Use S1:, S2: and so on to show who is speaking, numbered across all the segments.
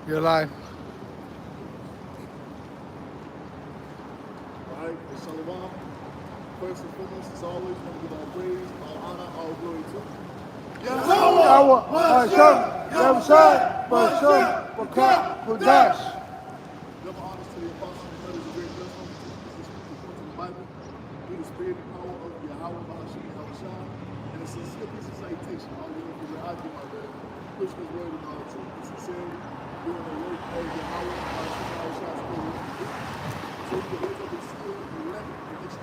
S1: You're live.
S2: All right, Shalom. First and foremost, as always, want to give all praise, all honor, all glory to
S1: Yahweh, Hashem, Yahusai, Bashem, Bakak, Budash.
S2: double honors to the apostles and brothers of great blessing on the teachers and scriptures according to the Bible, through the spirit and power of Yahweh, Bahashim, Yahushua, and a sincere piece of salutation. All the way from where I do my best, pushing his word in all truth and sincerity, doing the work of Yahweh, Bahashim, Yahushua's spirit. So we can wake up and seal and elect the next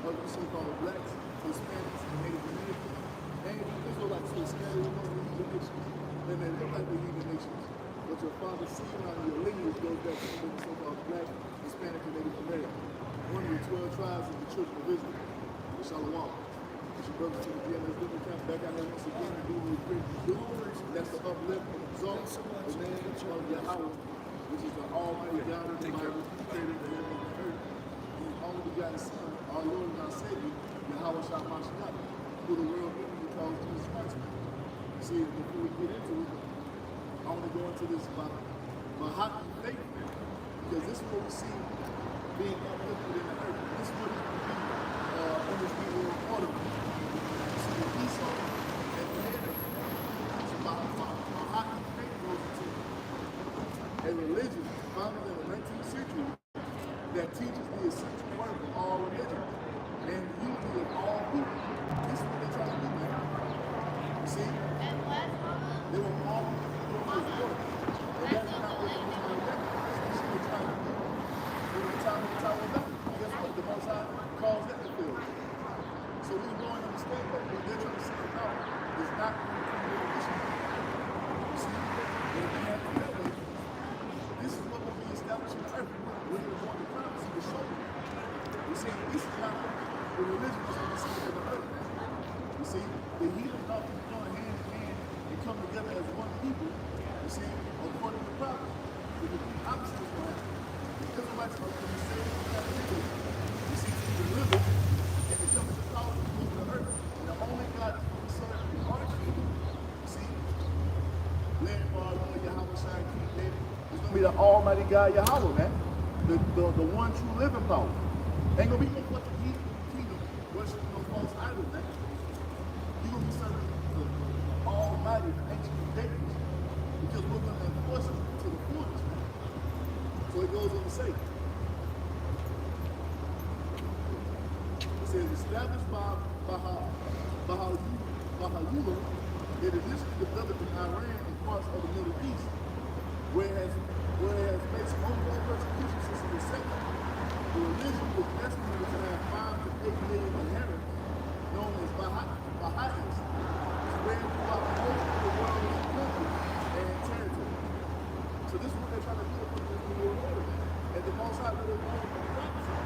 S2: of the so-called blacks, Hispanics, and Native Americans, and Israelites who are scattered among the heathen nations. They may look like the heathen nations, but your father's seed line and your lineage goes back to the so-called black, Hispanic, and Native American. One of the 12 tribes of the children of Israel, the Shalom. It's your brothers to the GMSDenver CAMP back out here once again and doing what we're to do. That's the uplift and exalt the name of Yahweh, which is the Almighty God of the Bible, creator of the heaven and the earth. And the only begotten Son, our Lord and our Savior, Yahweh Shah Mashiach, who the world really calls Jesus Christ. See, before we get into it, I want to go into this about Mahat faith, because this is what we see being uplifted in the earth. This is what is going to be on this new world order. You see the Esau and the head of it. So Mahat faith goes into a religion founded in the 19th century that teaches the essential work of all religions and the unity of all people. This is what they try to do now. You see? They were all doing this work. And that's not what the Muslim recognize. This is what they're trying to do. During the time of the Tower of Babel, guess what? The Most High calls that the field. So we go and understand that what they're trying to say about is not the religion. You see? And if they have to that way, this is what will be established in the earth. We're going to go on the prophecy to show you. You see, this is not the religion is going to see in the earth. You see, the heathen are going hand in hand and come together as one people. You see, according to the prophet, the complete opposite is going to happen. The Israelites are going to be saved from captivity. You see, to deliver and to come into power to rule the earth. And the only God is going to serve in our kingdom. You see, led by our Lord Yahweh Shai, King David. It's going to be the Almighty God Yahweh, man. The one true living power. Ain't going to be no fucking heathen kingdom worshiping no false idols, man. You're going to be serving the Almighty, the ancient David. Because we're going to enforce it to the fullness, man. So it goes on to say. It says, established by Baha'u'llah, it initially developed in Iran and parts of the Middle East, where it has faced ongoing persecution since it was set up. The religion was estimated to have 5 to 8 million adherents, known as Baha'is, spread throughout most of the world's countries and territory. So this is what they're trying to do with this new world order. And the Most High really wanted to practice it.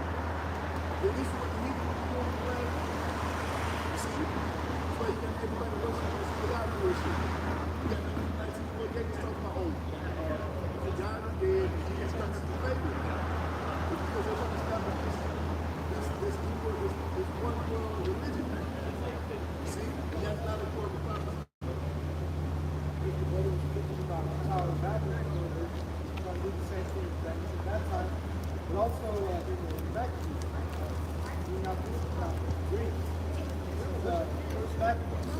S2: Then this is what the heathen will be doing in the land. You see? That's why you got everybody worshiping this without worship. You got the 1948 talking about, John is dead, and Jesus Christ is the favorite. It's because they're trying to establish this one world religion. You see? And that's not according to prophecy.
S3: If the brother was thinking about the Tower of Babel, he's going to do the same thing that he said that time, but also in the Maccabees. Doing out this about Greek. This is First Maccabees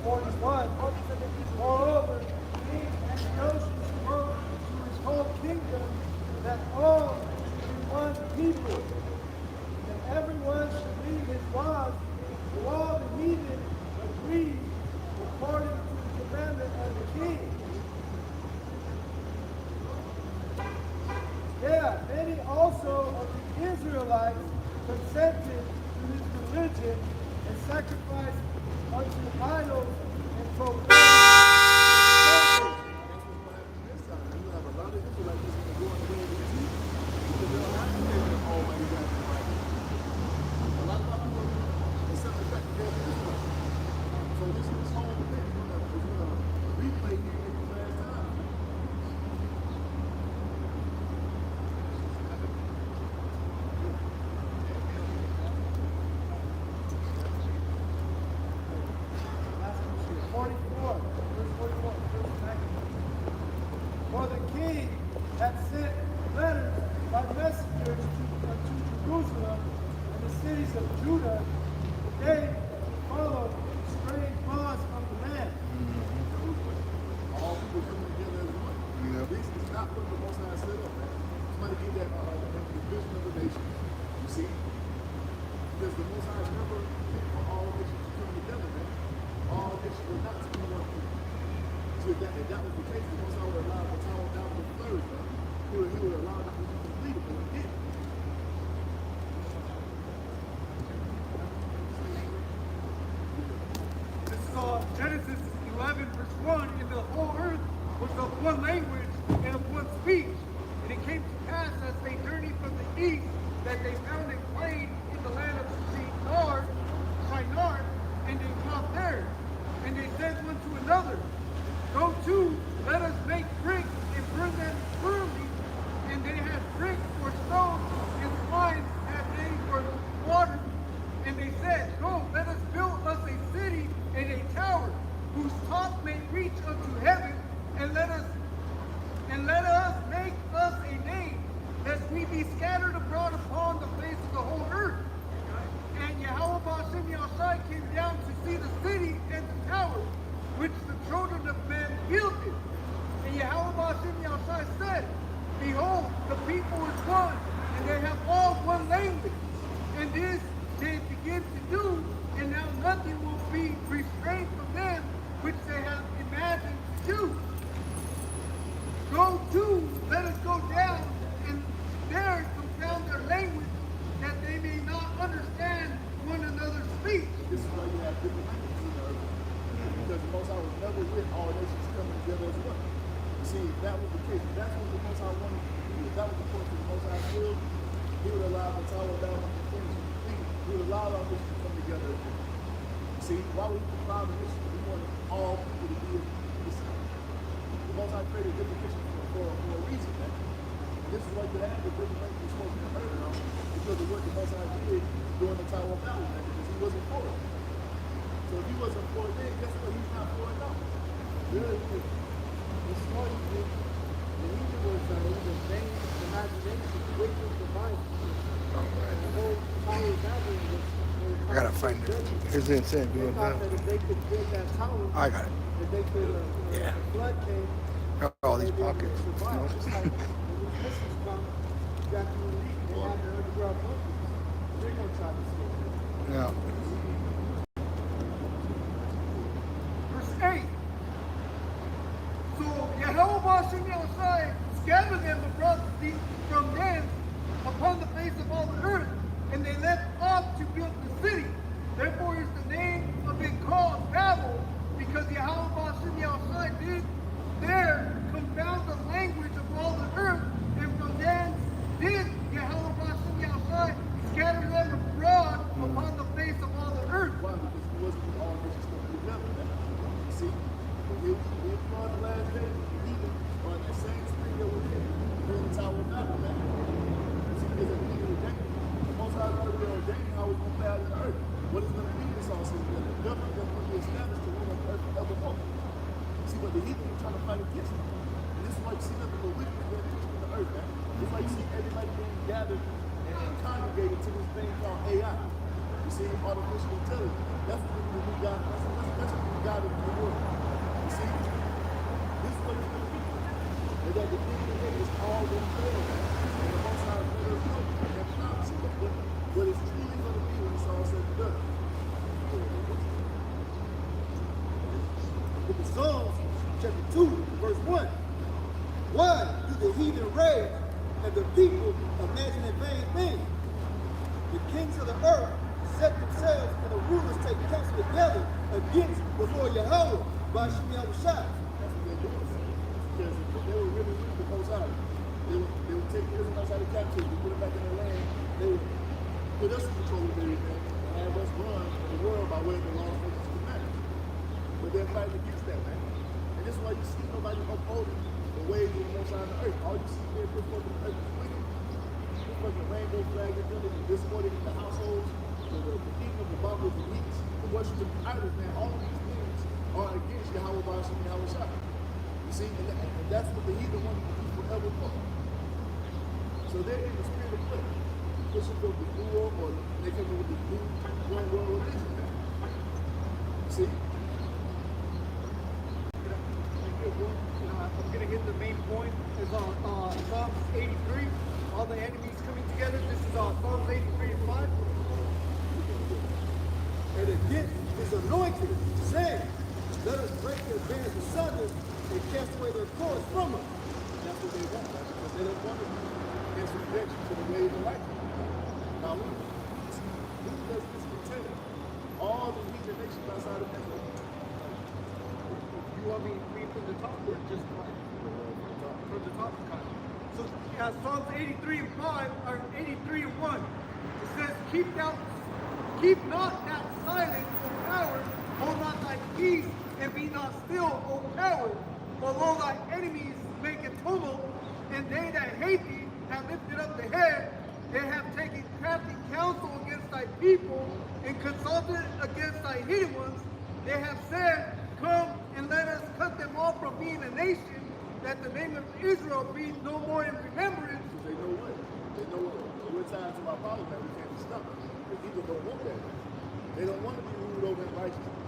S3: 1:41. Moreover, King Antiochus wrote to his whole kingdom that all should be one people, and everyone should leave his laws, to all the heathen agreed according to the commandment of the king. Yeah, many also of the Israelites consented to his religion and sacrificed unto idols and profaned.
S2: That's what's going to happen this time. You have a lot of Israelites that's going to go in the way of the teeth because they don't have to take the Almighty God in the Bible. A lot of our people accept the fact that they're Israelites. So this whole thing is going to replay here in the last time.
S3: had sent letters by messengers to Jerusalem and the cities of Judah, that they followed strange laws from the land.
S2: All people coming together as one.
S1: Yep.
S2: This is not what the Most High set up, man. Somebody get that the vision of the nation. You see? Because the Most High never meant for all nations to come together, man. All nations were not to be one people. So if that was the case, the Most High would allow the tower down to flourish, man. He would allow them to be completed, but he didn't.
S3: This is Genesis 11, verse 1, and the whole earth was of one language and of one speech. And it came to pass as they journeyed from the east that they found a plain in the land of Shinar, and they camped there. And they said one to another, Go to, let us make bricks and burn them thoroughly. And they had bricks for stones, and swine had they for water. And they said, Go, let us build us a city and a tower, whose top may reach unto heaven, and let us make us a name, lest we be scattered abroad upon the face of the whole earth. And Yahweh Ba'ashem Yahushai came down to see the city and the tower, which the children of men builded. And Yahweh Ba'ashem Yahushai said, Behold, the people is one, and they have all one language. And this they begin to do, and now nothing will be restrained from them, which they have imagined to do. Go to, let us go down, and there confound their language, that they may not understand one another's speech.
S2: This is why you have different languages in the earth. Because the Most High was never with all nations coming together as one. You see, if that was the case, if that's what the Most High wanted to do, if that was the point of the Most High's will, he would allow the tower down on the things he would allow all nations to come together as one. You see, why would he provide the mission? He wanted all people to be the same. The Most High created different missions for a reason, man. And this is why you have the different languages spoken in earth now, because of what the Most High did during the Tower of Babel, man, because he wasn't for it. So if he wasn't for it then, guess what? He's not for it now.
S3: Really, the story is, the Egypt was a vain imagination, wicked device. And the whole Tower of Babel was.
S1: I gotta find it. Here's the insane.
S3: They thought that if they could build that tower,
S1: I got it.
S3: that they could,
S1: Yeah.
S3: the flood came.
S1: Got all these
S3: they'd be able to
S1: pockets.
S3: survive.
S1: No.
S3: Just like when these missiles come, you got the elite, they have the underground bunkers. They're gonna try to escape.
S1: Yeah.
S3: Verse 8. So Yahweh Ba'ashem Yahushai scattered them abroad from them upon the face of all the earth, and they left off to build the city. Therefore is the name of it called Babel, because Yahweh Ba'ashem Yahushai did there confound the language of all the earth, and from thence did Yahweh Ba'ashem Yahushai scatter them abroad upon the face of all the earth.
S2: Why? Because he wasn't with all nations coming together, man. You see, when he was on the last day, the heathen on that same spring that was in during the Tower of Babel, man. You see, because at the beginning of the day, the Most High already ordained how he's going to play out in the earth. What is going to be this all said together? The government that's going to be established to rule on the earth forevermore. See, but the heathen were trying to fight against him. And this is why you see nothing but wickedness being introduced in the earth, man. It's like you see everybody being gathered and congregated to this thing called AI. You see, artificial intelligence. That's what we got. That's what we got in the world. You see, this is what it's going to be. And at the end of the day, it's all going to fail, man. And the Most High let us know that promise what it's truly going to be when it's all said and done.
S3: Book of Psalms, chapter 2, verse 1. Why do the heathen rage and the people imagine a vain thing? The kings of the earth set themselves and the rulers take counsel together against the Lord Yahweh, Ba'ashem Yahushai.
S2: That's what they're doing. Because they were really with the Most High. They would take the Israelites out of captivity, put them back in their land. They would put us in control of everything and have us run the world by way of the laws of the commandments. But they're fighting against that, man. And this is why you see nobody upholding the ways of the Most High on the earth. All you see there put forth in the earth is wicked. This fucking rainbow flag is done, the discord in the households, the eating of the bottles of meats, the worship of the idols, man. All of these things are against Yahweh Ba'ashem Yahushai. You see, and that's what the heathen wanted to do forevermore. So they're in the spirit of what? Pushing for the new world, or they come in with the new one world religion, man. See?
S3: I'm going to hit the main point. Is on Psalms 83. All the enemies coming together. This is on Psalms 83 and 5. And again, his anointed, saying, let us break their bands asunder and cast away their cords from us.
S2: That's what they want, right? Because they don't want to be in subjection to the ways of righteousness. Now, who does this contain? All the heathen nations outside of Israel.
S3: You want me to read from the top or just from the top kind? So Psalms 83 and 5 or 83 and 1. It says, keep not that silence, O coward, hold not thy peace, and be not still, O coward. Although thy enemies make a tumult, and they that hate thee have lifted up the head, they have taken crafty counsel against thy people, and consulted against thy hidden ones. They have said, come and let us cut them off from being a nation, that the name of Israel be no more in remembrance.
S2: Because they know what? They know what? We're tied to our power, man. We can't be stopped. The people don't want that. They don't want to be ruled over in righteousness.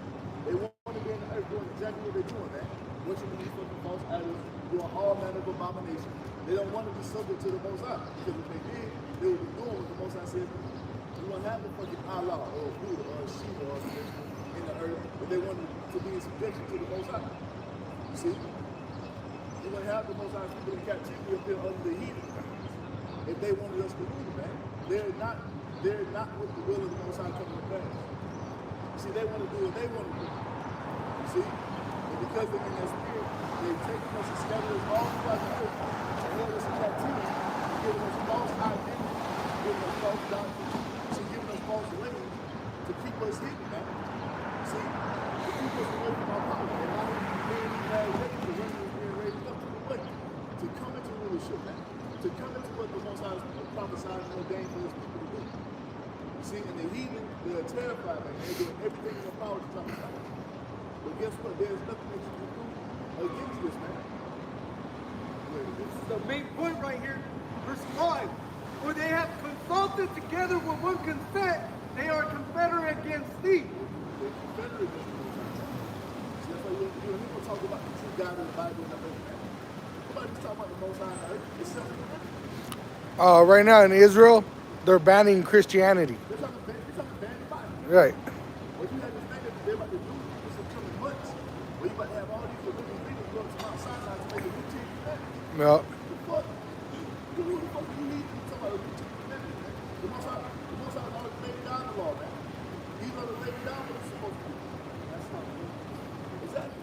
S2: They want to be in the earth doing exactly what they're doing, man. Worshiping these fucking false idols, doing all manner of abominations. They don't want to be subject to the Most High. Because if they did, they would be doing what the Most High said. You won't have a fucking Allah or a Buddha or a Shiva or a Krishna in the earth, but they wanted to be in subjection to the Most High. You see? You're going to have the Most High people in captivity up there under the heathen if they wanted us to rule, man. They're not with the will of the Most High coming to pass. See, they want to do what they want to do. You see? And because they're in their spirit, they've taken us and scattered us all throughout the earth to hold us in captivity, giving us false identity, giving us false doctrine, giving us false ways to keep us hidden, man. See? To keep us away from our power. And not only being ready to run is being raised up to the way, to come into rulership, man. To come into what the Most High has prophesied and ordained for his people to do. See, and the heathen, they're terrified, man. They're doing everything in their power to talk about it. But guess what? There's nothing that you can do against this, man.
S3: This is the main point right here, verse 5. For they have consulted together with one consent, they are confederate against thee.
S2: They're confederate against the Most High. See, that's why you and me will talk about the true God of the Bible and everything, man. Nobody's talking about the Most High on earth. It's self-evident.
S1: Right now in Israel, they're banning Christianity.
S2: They're talking about the Bible.
S1: Right.
S2: What you have this thing that they're about to do is some coming months where you about to have all these religious leaders go to Mount Sinai to make a new Ten Commandments.
S1: Yeah.
S2: The fuck? Who the fuck you need to talk about a new Ten Commandments, man? The Most High already laid down the law, man. He's gonna lay down what it's supposed to be. That's not good. Exactly.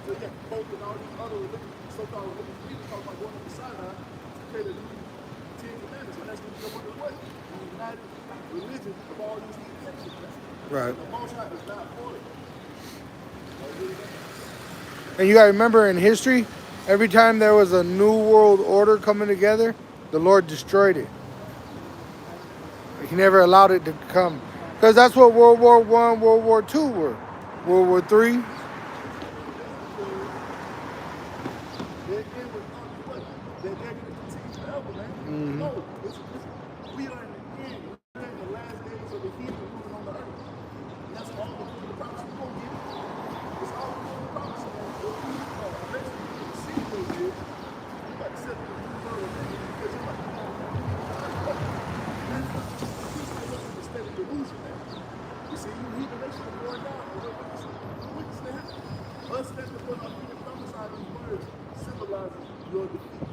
S2: So you got Pope and all these other so-called religious leaders talking about going up to Sinai to create a new Ten Commandments, and that's going to become what? The united religion of all these nations, man.
S1: Right.
S2: The Most High is not for it.
S1: And you gotta remember in history, every time there was a new world order coming together, the Lord destroyed it. He never allowed it to come. Because that's what World War I, World War II were. World War III.
S2: They're going to continue forever, man. No, we are in the end. We're in the last days of the heathen moving on the earth. And that's all the prophets we're going to get. It's all the prophets we're going to get. Eventually, you can see those years. You're about to set the new world, man. Because you're about to go on. That's the state of delusion, man. You see, you heathen nation is going down. What's that? Us standing before our feet and prophesying these words symbolizes your defeat.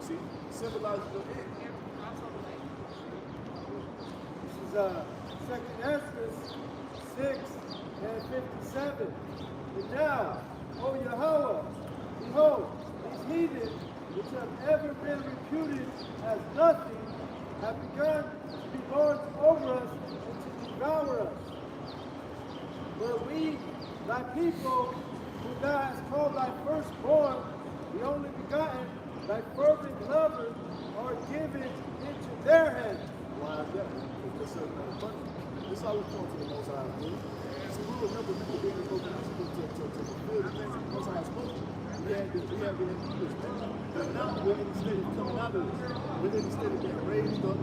S2: See, symbolizes your end.
S3: This is 2nd Ezra 6 and 57. And now, O Yahweh, behold, these heathen, which have ever been reputed as nothing, have begun to be lords over us and to devour us. But we, thy people, who thou hast called thy firstborn, the only begotten, thy fervent lovers, are given into their hands.
S2: Why is that? Because they're serving other money. This is how we come to the Most High, dude. See, we were never people being able to fulfill the things that the Most High spoke. We have been in English, man. But now we're in the state of coming out of this. within the state of being raised up,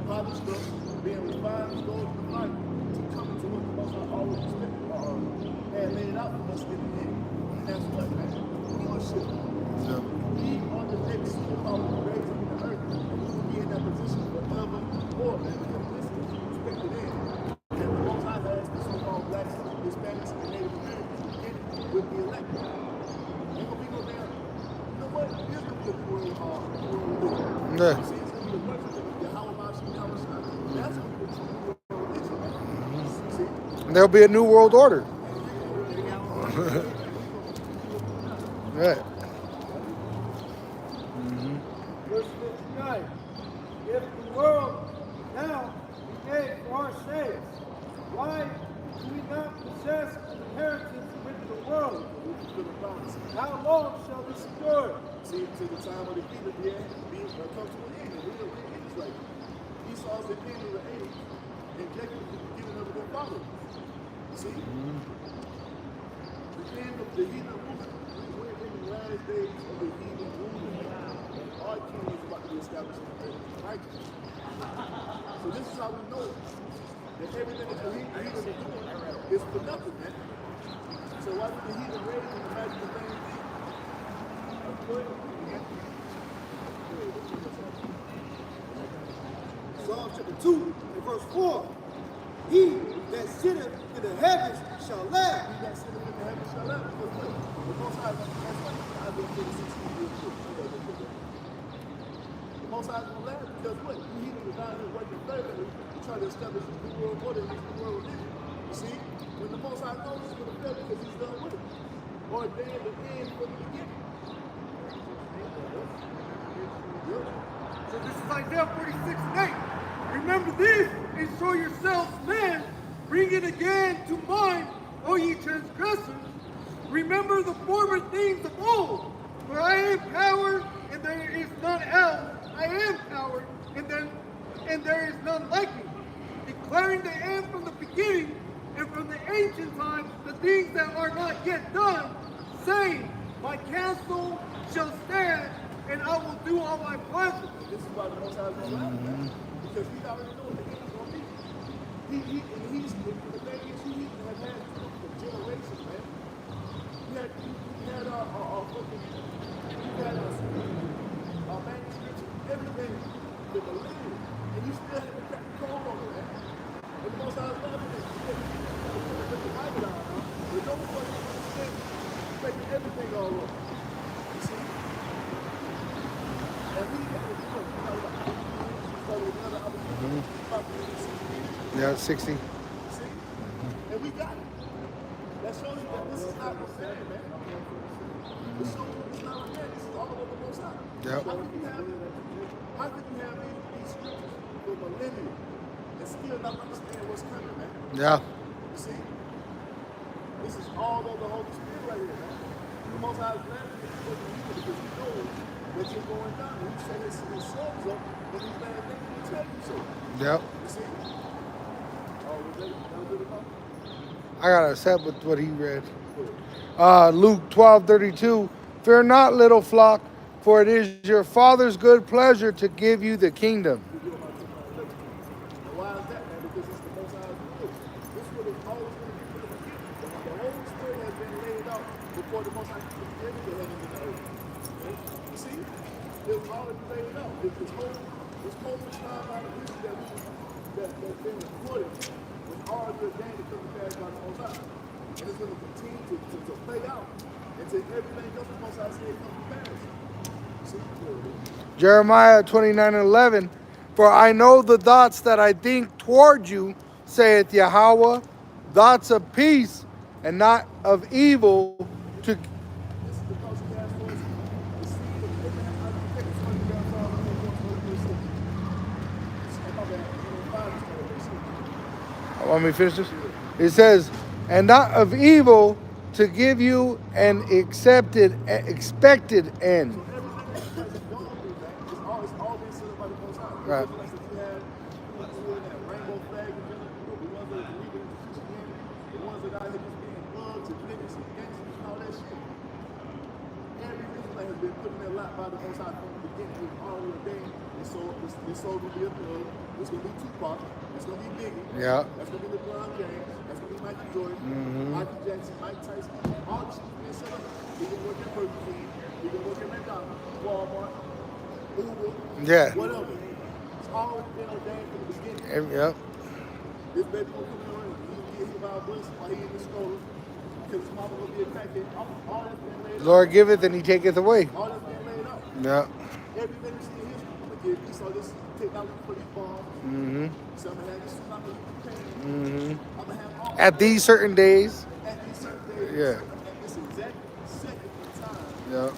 S2: polished up, being refined as gold in the fire, to come into what the Most High always expected had laid out for us in the end. And that's what, man? Lordship.
S1: Yeah.
S2: We are the next superpower raised up in the earth, and we will be in that position forever more, man, because this is expected in. And the Most High has the so-called blacks, Hispanics, and Native Americans in it with the elect. Ain't gonna be no damn. You know what? It is gonna be a world religion.
S1: Yeah.
S2: See, it's gonna be the worship of Yahweh Mashim Yahushua. That's gonna be the true world religion, man. See?
S1: And there'll be a new world order. Right.
S3: Verse 59. If the world now be made for our sakes, why do we not possess an inheritance with the world? How long shall this endure?
S2: See, to the time of the kingdom, come to an end. We're in this right. Esau's the king of the age, and Jacob is the beginning of their father. See? The end of the heathen movement. We're in the last days of the heathen movement. And our king is about to be established in the earth. Righteous. So this is how we know that everything that the heathen is doing is for nothing, man. So why would the heathen raise and imagine the same thing?
S3: Psalm chapter 2 and verse 4. He that sitteth in the heavens shall laugh.
S2: He that sitteth in the heavens shall laugh. Because what? The Most High, that's funny. I've been for the 16 years too. The Most High is going to laugh because what? The heathen is down here working fervently to try to establish this new world order and this new world religion. You see? When the Most High knows it's going to fail because he's done with it. Ordained the end from the beginning.
S3: So this is Isaiah 46 and 8. Remember this and show yourselves man. Bring it again to mind, O ye transgressors. Remember the former things of old. For I am power and there is none else. I am power and there is none like me. Declaring the end from the beginning and from the ancient times the things that are not yet done, saying, my counsel shall stand and I will do all my pleasure.
S2: This is why the Most High is going to laugh, man. Because he's already knowing the end is going to be. The thing is, he has had for generations, man. He had our manuscripts, everything, the millennium, and you still had to crack the code on it, man. And the Most High is laughing at it because he's going to put the Bible down now. But no one understands making everything all over. You see? And we
S1: Yeah, 60.
S2: See? And we got it. That shows you that this is not prepared, man. It shows you it's not prepared. This is all over the Most High.
S1: Yep.
S2: How can you have it? How can you have these scriptures for millennia and still not understand what's coming, man?
S1: Yeah.
S2: You see? This is all over the Holy Spirit right here, man. The Most High is laughing at you because he knows that you're going down. When you say his songs up, then he's mad at you to tell you so.
S1: Yep.
S2: You see? Oh, was that good enough?
S1: I got upset with what he read. Luke 12:32. Fear not, little flock, for it is your Father's good pleasure to give you the kingdom.
S2: And why is that, man? Because it's the Most High's will. This is what it's always going to be from the beginning. The Holy Spirit has been laid out before the Most High created the heavens and the earth. Okay? You see? It was already laid out. This whole timeline of history that's been recorded was already ordained to come to pass by the Most High. And it's going to continue to play out until everything else the Most High said comes to pass. See?
S1: Jeremiah 29:11. For I know the thoughts that I think toward you, saith Yahweh, thoughts of peace and not of evil, to
S2: This is because he has for us the seed of Abraham. I don't think it's going to be our father who wants to be
S1: want me to finish this? It says, and not of evil, to give you an expected end.
S2: So everything that has gone through that, it's all been set up by the Most High.
S1: Right.
S2: Like if you have that rainbow flag, the ones that believe in Christianity, the ones that out here just being bugs and niggas and gangsters and all that shit. Every Israelite has been putting their a lot by the Most High from the beginning. It was already ordained. This soul will be a thug. It's going to be Tupac. It's going to be Biggie.
S1: Yeah.
S2: That's going to be LeBron James. That's going to be Michael Jordan, Michael Jackson, Mike Tyson. All this shit being set up. He can work at Burger King. He can work at McDonald's, Walmart, Uber,
S1: Yeah.
S2: whatever. It's already been ordained from the beginning.
S1: Yep.
S2: This baby gonna come in the room. He gonna get hit by a bus while he in the stroller. Because his mama gonna be a crackhead. All that's been laid out.
S1: Lord giveth and he taketh away.
S2: All that's been laid out.
S1: Yeah.
S2: Every ministry in history gonna give. We saw this technology for these bombs. So I'm gonna have this tsunami pain. I'm gonna have all
S1: At these certain days.
S2: at these certain days.
S1: Yeah.
S2: At this exact second in time.
S1: Yeah.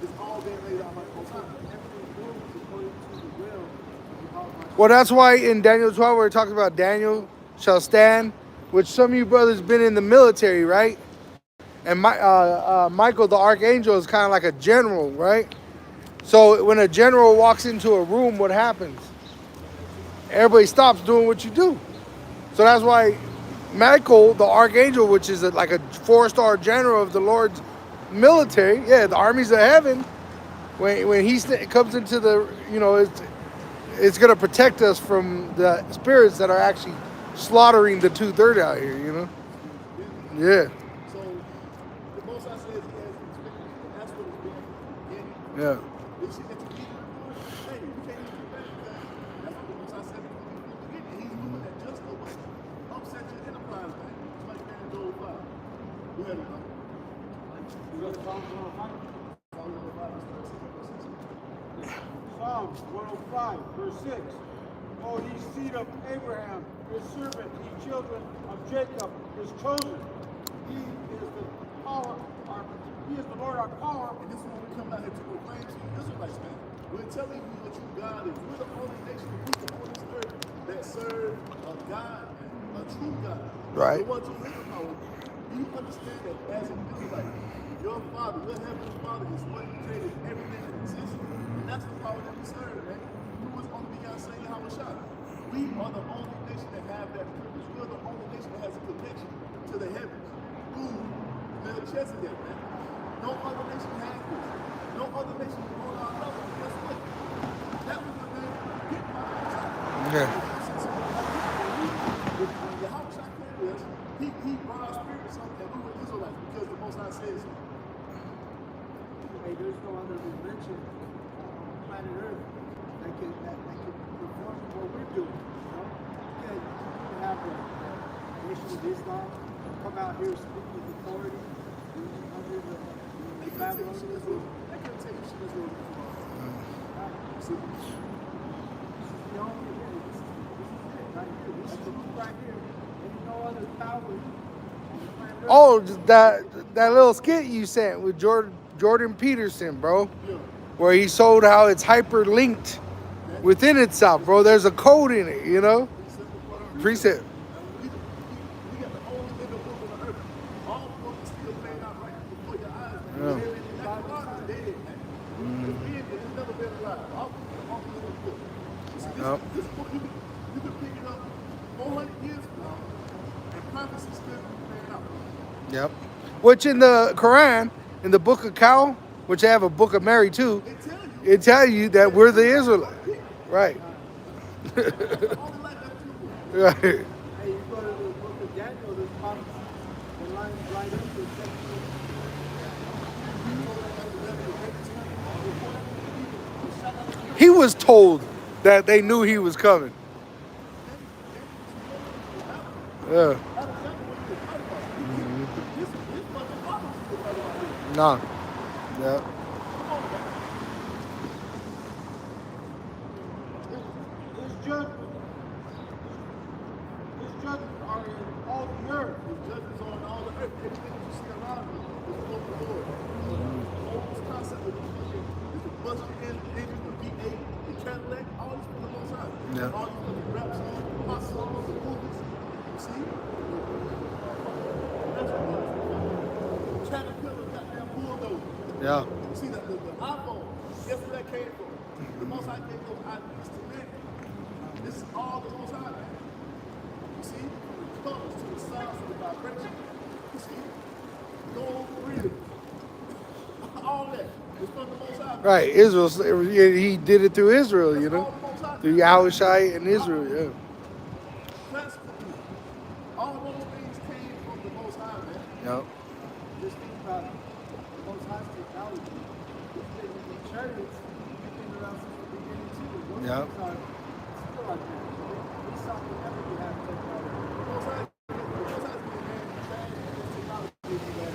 S2: It's all been laid out by the Most High. Everything moves according to the will of the
S1: Well, that's why in Daniel 12, where it talks about Daniel shall stand, which some of you brothers been in the military, right? And Michael, the archangel, is kind of like a general, right? So when a general walks into a room, what happens? Everybody stops doing what you do. So that's why Michael, the archangel, which is like a 4-star general of the Lord's military, yeah, the armies of heaven, when he comes into the, it's going to protect us from the spirits that are actually slaughtering the 2/3 out here, Yeah.
S2: So the Most High says he has expected, and that's what it's been from the beginning.
S1: Yeah.
S2: This shit that you keep doing, hey, you can't even do that because that's what the Most High said from the beginning. He's doing that just for what upset your enterprise, man. It's like man Joel 5. Go ahead, man.
S3: Psalms 105, verse 6. O ye seed of Abraham, his servant, ye children of Jacob, his chosen. He is the power, he is the Lord our power.
S2: And this is when we come out here to proclaim to you Israelites, man. We're telling you what true God is. We're the only nation of people on this earth that serve a God, a true God.
S1: Right.
S2: The one to live power. You understand that as an Israelite, your Father, your Heavenly Father is what created everything that exists. And that's the power that we serve, man. Who was only begotten Son Yahweh Shah. We are the only nation that have that privilege. We are the only nation that has a connection to the heavens. Through Melchizedek, man. No other nation has this. No other nation is on our level. Guess what? That was the name picked by the Most High.
S1: Yeah.
S2: When Yahweh Shah came to us, he brought our spirits up and we were Israelites because the Most High says so.
S3: Hey, there's no other dimension on planet Earth that can perform what we're doing. You can have the Nation of Islam come out here speaking with authority.
S2: They couldn't tell you shit is real. They couldn't tell you shit is real. See?
S3: This is the only way. This is it right here. This is the truth right here. There's no other power on the planet Earth.
S1: Oh, that little skit you sent with Jordan Peterson, bro, where he showed how it's hyperlinked within itself, bro. There's a code in it, Precept.
S2: We got the only living book on the earth. All the books still playing out right before your eyes, man. That's why it's dead, man. It's never been alive. All the living book. See, this book, you can pick it up 400 years from now, and prophecy still playing out.
S1: Yep. Which in the Quran, in the Book of Cow, which I have a Book of Mary too, it tell you that we're the Israelites. Right. Right.
S3: Hey, you go to the book of Daniel, there's prophecy that lines right up to
S1: He was told that they knew he was coming. Yeah. Nah. Yeah.
S3: His judgments are in all the earth.
S2: His judgments are on all the earth. Everything that you see around you is the book of the Lord. The whole concept of is the bus engine, the V8, the Cadillac, all this for the Most High.
S1: Yeah.
S2: All these fucking rap songs, pop songs, the movies. You see? That's what it is. Caterpillar, goddamn bulldozer.
S1: Yeah.
S2: You see the iPhone, guess where that came from? The Most High gave those ideas to men. This is all the Most High, man. You see? From the colors to the sounds to the vibration. You see? Gold grid. All that. It's from the Most High.
S1: Right, Israel. He did it through Israel,
S2: That's
S1: you know,
S2: all the Most High
S1: through
S2: did.
S1: Yahushai and Israel. Yeah.
S2: Classically, all those things came from the Most High, man.
S1: Yep.
S3: Just think about the Most High's technology. If they the chariots, you've been around since the beginning too. Those
S1: Yep.
S3: things are still out there. We saw whenever we have technology.
S2: The Most High has been manufacturing this technology that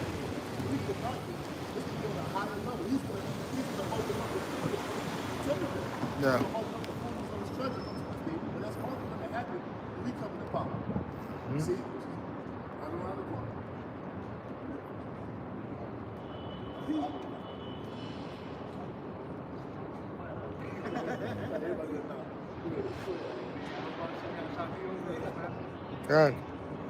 S2: we could not do. This is on a higher level. He's gonna open up the temple.
S1: Yeah.
S2: He's gonna open up the fools on his treasure unto his people. But that's only gonna happen when we come into power. See? Right around the corner.
S1: God.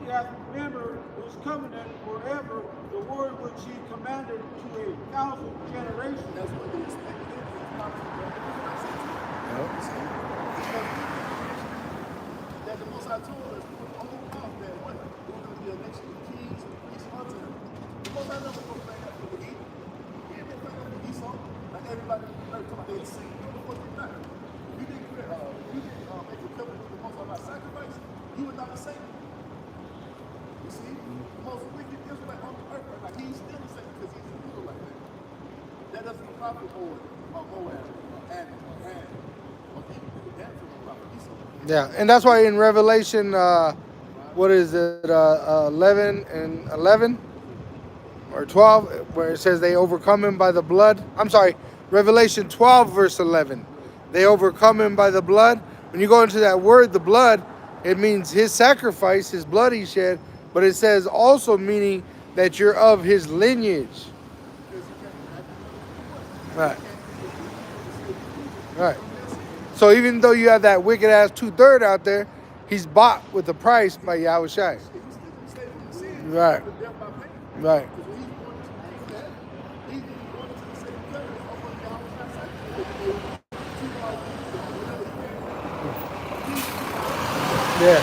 S4: He hath remembered his covenant forever, the word which he commanded to 1,000 generations.
S2: That's what they expected. That the Most High told us through the old mouth that what? We're going to be a nation of kings and priests unto him. The Most High never proclaimed that for the Edom. He didn't proclaim that for Esau. Like everybody talking about they sing. No, the fuck you're not. If you didn't make a covenant with the Most High by sacrifice, you would not be saved. You see? The most wicked Israelite on the earth, like he's still the same because he's an Israelite. That doesn't profit Moab, and Ham, or even that from the prophet Esau.
S1: Yeah, and that's why in Revelation, what is it, 11 and 11 or 12, where it says they overcome him by the blood. I'm sorry, Revelation 12 verse 11. They overcome him by the blood. When you go into that word, the blood, it means his sacrifice, his blood he shed, but it says also meaning that you're of his lineage. Right. Right. So even though you have that wicked ass 2/3 out there, he's bought with a price by Yahushai. Right. Right. Yeah.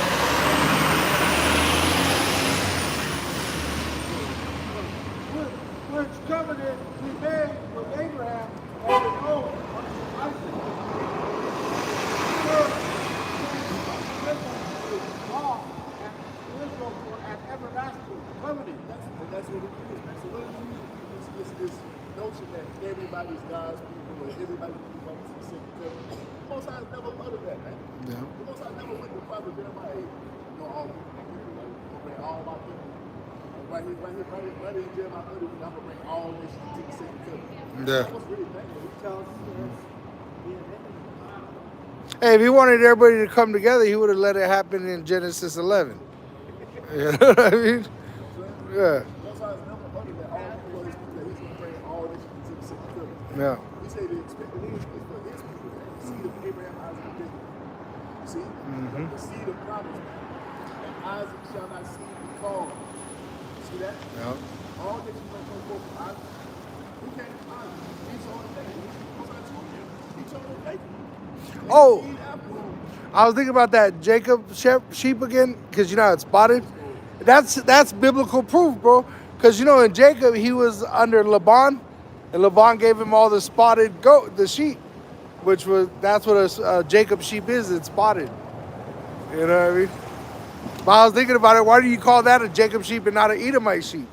S4: Which covenant he made with Abraham and an oath unto Isaac. Law and Israel for an everlasting covenant.
S2: That's what it is, man. So what it is this notion that everybody's God's people or everybody can come to the same covenant. The Most High never uttered that, man.
S1: Yeah.
S2: The Most High never went to the prophet Jeremiah, all people, bring all my people. Right here, in Jeremiah 30, I'm gonna bring all nations to the same covenant.
S1: Yeah.
S2: That was really thankful.
S3: He tells us
S1: Hey, if he wanted everybody to come together, he would have let it happen in Genesis 11. You know what I mean? Yeah.
S2: Most High has never uttered that all people is that he's gonna bring all nations to the same covenant.
S1: Yeah.
S2: He said the expected end is for his people, the seed of Abraham, Isaac, and Jacob. You see? The seed of promise. And Isaac shall not see be called. See that?
S1: Yeah.
S2: All nations gonna come forth from Isaac. Who came from Isaac? Esau and Jacob. Most High told you. He told them Jacob.
S1: Oh, I was thinking about that Jacob sheep again, because you know how it's spotted. That's biblical proof, bro. Because you know in Jacob he was under Laban, and Laban gave him all the spotted the sheep, that's what a Jacob sheep is. It's spotted. You know what I mean? But I was thinking about it. Why do you call that a Jacob sheep and not an Edomite sheep?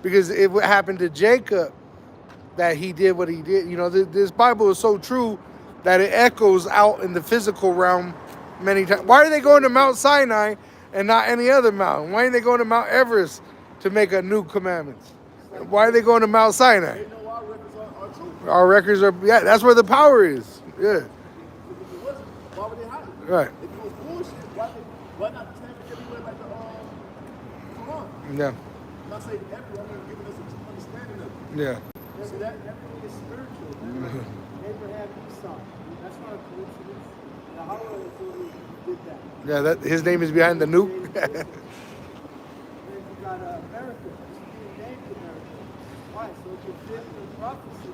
S1: Because it happened to Jacob that he did what he did. You know, this Bible is so true that it echoes out in the physical realm many times. Why are they going to Mount Sinai and not any other mountain? Why are they going to Mount Everest to make a new commandment? Why are they going to Mount Sinai?
S2: They know our records are true.
S1: Our records are, yeah, that's where the power is. Yeah.
S2: If it wasn't, why would they hide it?
S1: Right.
S2: If it was bullshit, why not stamp it everywhere like the Quran?
S1: Yeah.
S2: I'm not saying everyone, I'm giving us a true understanding of it.
S1: Yeah.
S2: You see that?
S3: everything is spiritual. Man. Abraham, Esau. That's not a coincidence. Yahweh is who did that.
S1: Yeah, his name is behind the nuke.
S3: Then you got America. It's being named America. Why? So it can fit the prophecy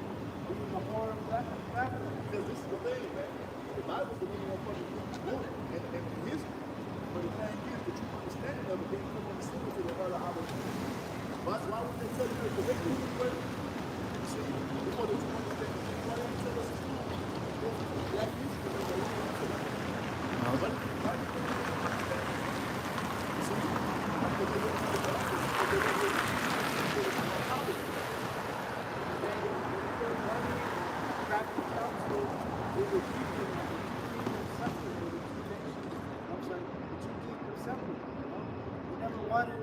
S3: being the horn of that.
S2: Because this is the thing, man. The Bible's the only one fucking book and history. But the thing is, the true understanding of it being put in the center to the other opportunity. Why would they tell you that? Because they knew the way. You see, before the true understanding
S3: Wanted,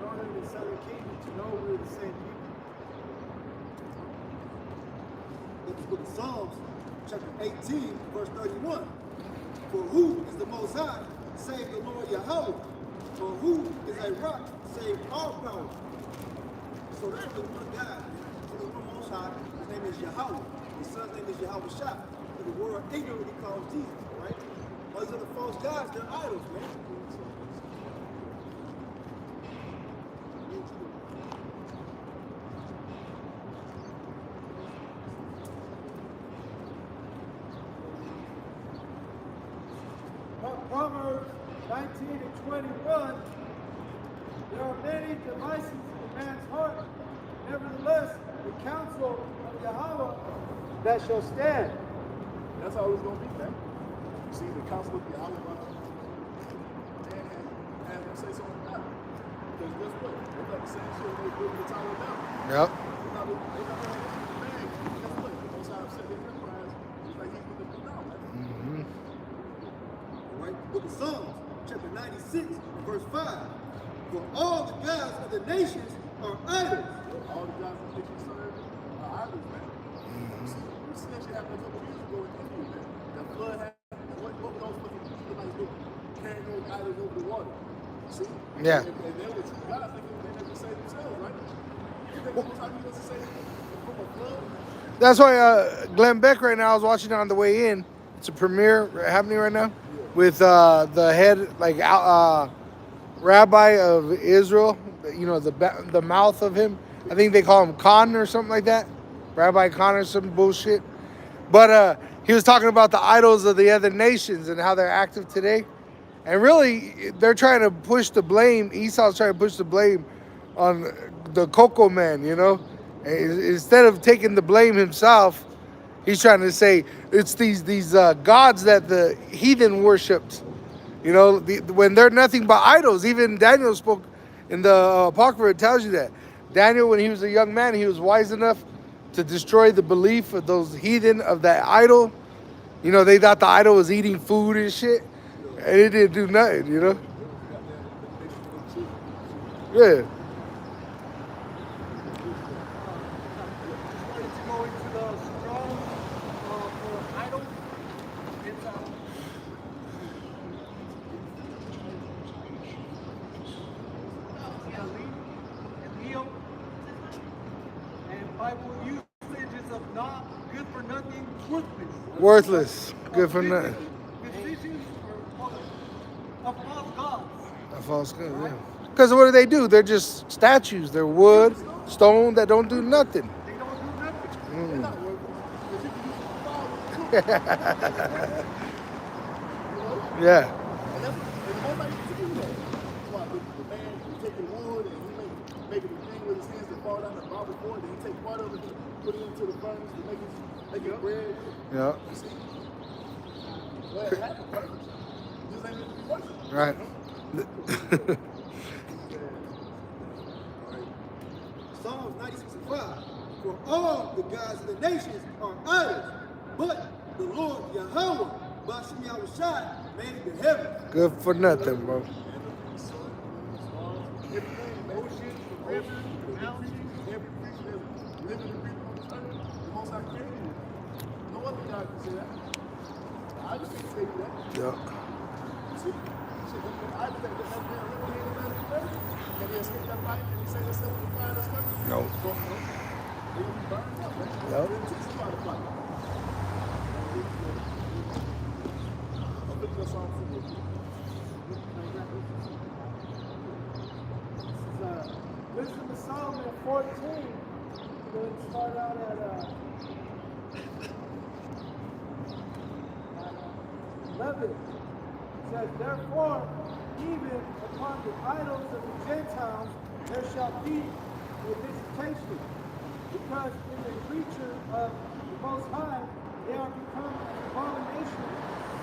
S3: northern and southern kingdom to know we're the same people.
S2: Let's look at Psalms chapter 18, verse 31. For who is the Most High, save the Lord Yahweh? For who is a rock, save our power? So there's the one God, the one Most High. His name is Yahweh. His son's name is Yahweh Shah. The world ignorantly calls Jesus, right? All these other false gods, they're idols, man.
S3: Proverbs 19 and 21, there are many devices in man's heart. Nevertheless, the counsel of Yahweh that shall stand.
S2: That's how it's going to be, man. You see, the counsel of Yahweh and say something about it. Because guess what? They're not the same shit they did in the Tower down.
S1: Yep.
S2: They're not the man. Guess what? The Most High said his empires just like he's going to do now, man.
S1: Mm-hmm.
S2: Right? Book of Psalms, chapter 96, verse 5. For all the gods of the nations are idols. All the gods of the nations are idols, man. We see that shit happen a couple years ago in India, man. That flood happened. And what those fucking Israelites do? Carrying those idols over the water. See?
S1: Yeah.
S2: And they were true gods. They never save themselves, right? You think one time he doesn't save from a flood?
S1: That's why Glenn Beck right now, I was watching it on the way in. It's a premiere happening right now with the head, like rabbi of Israel, the mouth of him. I think they call him Khan or something like that. Rabbi Khan or some bullshit. But he was talking about the idols of the other nations and how they're active today. And really, they're trying to push the blame. Esau's trying to push the blame on the Cocoa Man, Instead of taking the blame himself, he's trying to say it's these gods that the heathen worshipped. When they're nothing but idols. Even Daniel spoke in the Apocrypha, it tells you that. Daniel, when he was a young man, he was wise enough to destroy the belief of those heathen of that idol. They thought the idol was eating food and shit. And it didn't do nothing, Yeah. Worthless. Good for nothing. A false god, yeah. Because what do? They're just statues. They're wood, stone that don't do nothing.
S3: They don't do nothing.
S1: Yeah.
S2: And nobody can do that. The man taking wood and he making a thing with his hands that fall down the bottom board, then he take part of it, put it into the furnace to make it bread.
S1: Yeah.
S2: See? Well, it happened perfect. Just ain't meant to be working.
S1: Right.
S2: Psalms 96 and 5. For all the gods of the nations are idols, but the Lord Yahweh, Bashim Yahushai, made the heaven.
S1: Good for nothing, bro. Yeah. No. Yep.
S3: Wisdom of Solomon 14. We'll start out at 11. It says, therefore, even upon the idols of the Gentiles there shall be a visitation, because in the creature of the Most High They are become an abomination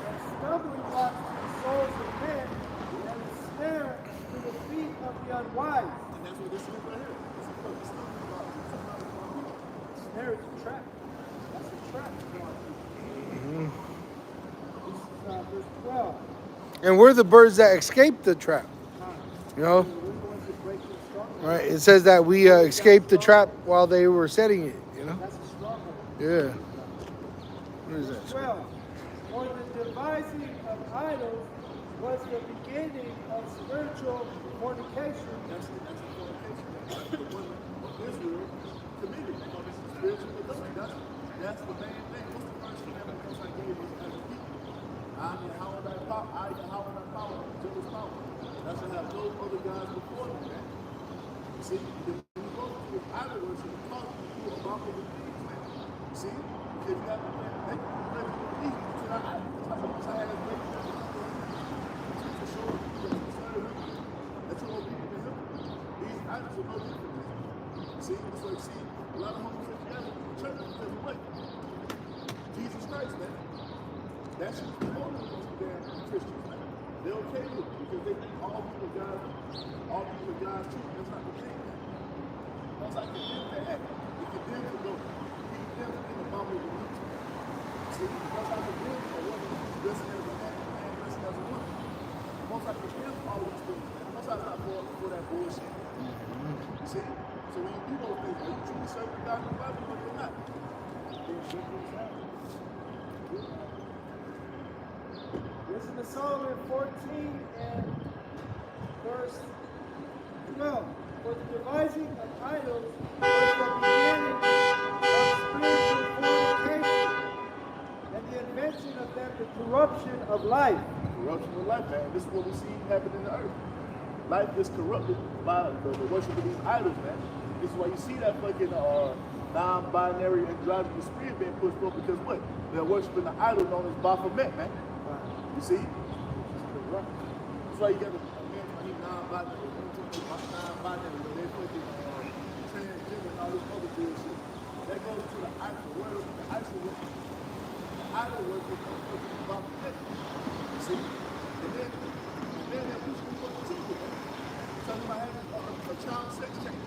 S3: and stumbling blocks to the souls of men and a snare to the feet of the unwise.
S2: And that's what this is right here. This is what the stumbling block is. It's not a problem.
S3: Snare is a trap. That's a trap for our people. This is verse 12.
S1: And we're the birds that escaped the trap. You know?
S3: We're the ones that break the stronghold.
S1: Right? It says that we escaped the trap while they were setting it. You know?
S3: That's a stronghold.
S1: Yeah. What is that?
S3: 12. For the devising of idols was the beginning of spiritual fornication.
S2: That's the fornication. That's the one of Israel committed. You know, this is spiritual adultery. That's the main thing. What's the first commandment that I gave us as a people? I Yahweh thy power, jealous power. Thou shalt have no other gods before me, man. You see, if you go to idol worship, it causes you to do abominable things, man. You see? Because you have to make it easy to not idol. That's how I had to make it to show that you're obedient to him. These idols are no different, man. See? So you see, a lot of homosexuality in the church because of what? Jesus Christ, man. That's just the only ones who damn Christians, man. They're okay with it because they think all people are God's too. That's not the thing, man. Once I condemn that act, it condemns to go. He condemns to be the bomb of the week. See, once I condemn a woman dressing as a man dressing as a woman. Once I condemn all these things, man. Once I not for that bullshit. You see? So when you do those things, are you truly serving God in the Bible or you're not?
S3: Listen to Solomon 14 and verse 12. For the devising of idols was the beginning of spiritual fornication, and the invention of them the corruption of life.
S2: Corruption of life, man. This is what we see happen in the earth. Life is corrupted by the worship of these idols, man. This is why you see that fucking non-binary androgynous spirit being pushed forth because what? They're worshiping the idol known as Baphomet, man. You see? That's why you got a man when he's non-binary, non-binary, when they fucking transgender and all this other bullshit. That goes to the idol. Where is the idol worship? The idol worship of fucking Baphomet. You see? And then they're pushing people to teach it, man. Talking about having a child sex change.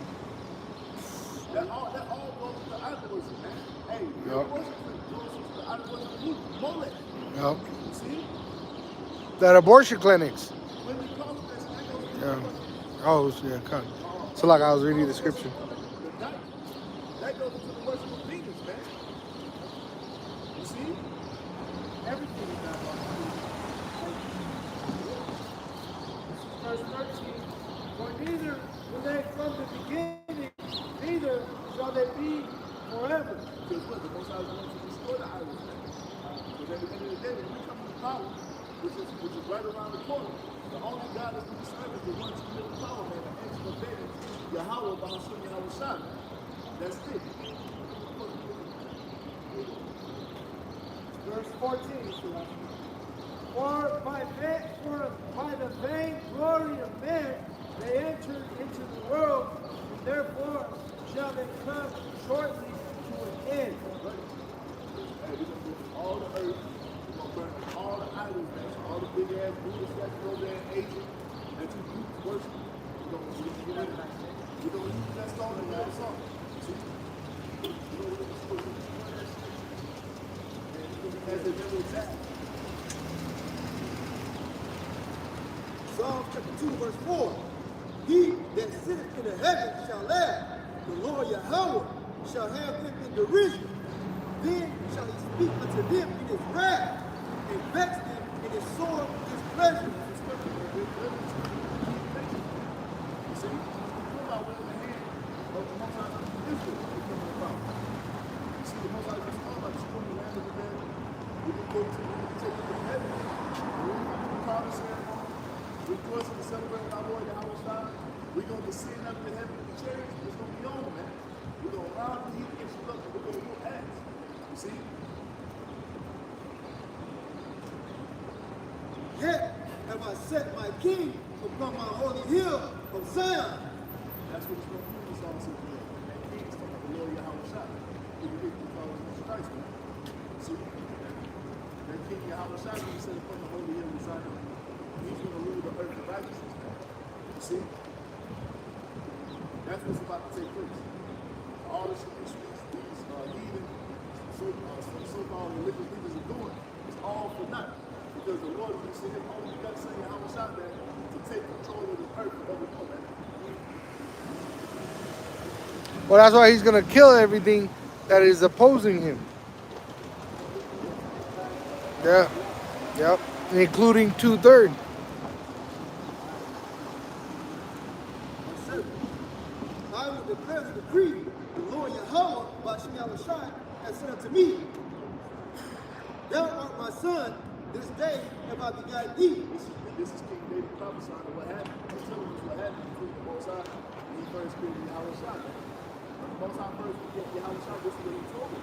S2: That all goes to the idol worship, man. Hey, your worship goes to the idol worship of Molech.
S1: Yep.
S2: You see?
S1: That abortion clinics.
S2: When we call this, that goes to the
S1: Yeah. Oh, yeah. Come. So like I was reading the scripture.
S2: That goes to the worship of Venus, man. You see?
S3: Everything is not about Verse 13. For neither will they from the beginning, neither shall they be forever.
S2: Because what? The Most High is going to destroy the idols, man. Because at the end of the day, when we come to power, which is right around the corner, the only God that's going to serve is the one true living power, man. The ancient of days, Yahweh, Bahashim, Yahweh Shai. That's it.
S3: Verse 14. For by the vain glory of men they entered into the world, and therefore shall they come shortly to an end.
S2: Hey, we're going to do all the earth. We're going to burn up all the idols, man. All the big ass Buddha statues over there in Asia that you worship. We're going to get rid of that. We're going to use that stone and that song. See? We're going to destroy that shit. And it's going to be as they never exact.
S5: Psalm chapter 2, verse 4. He that sitteth in the heavens shall laugh. The Lord Yahweh shall have them in derision. Then shall he speak unto them in his wrath, and vex them in his sore displeasure.
S2: You see? Think about what in the hand of the Most High of Israel is coming about. You see, the Most High is talking about destroying the land of the dead. We can go to take it to heaven. We're going to do the carving ceremony. Rejoicing and celebrating our Lord Yahweh Shai. We're going to descend up to heaven in the chariots. It's going to be on, man. We're going to round the heat against the look. We're going to do acts. You see?
S5: Yet have I set my king upon my holy hill of Zion.
S2: That's what it's going to do in this all city. That king is talking about the Lord Yahweh Shai. Who you think we call Jesus Christ, man. See? See? That's what's about to take place. All this these heathen, so-called religious leaders are doing is all for nothing. Because the Lord is saying, all you got to say, how much out there to take control of the earth forevermore, man.
S1: Well, that's why he's going to kill everything that is opposing him. Yeah. Yep. Including 2/3.
S5: I will declare the decree, the Lord Yahweh, by Shai, has said unto me, Thou art my son, this day have I begotten thee.
S2: This is King David prophesying of what happened. He's telling us what happened between the Most High when he first created Yahweh Shai. When the Most High first created Yahweh Shai, this is what he told him.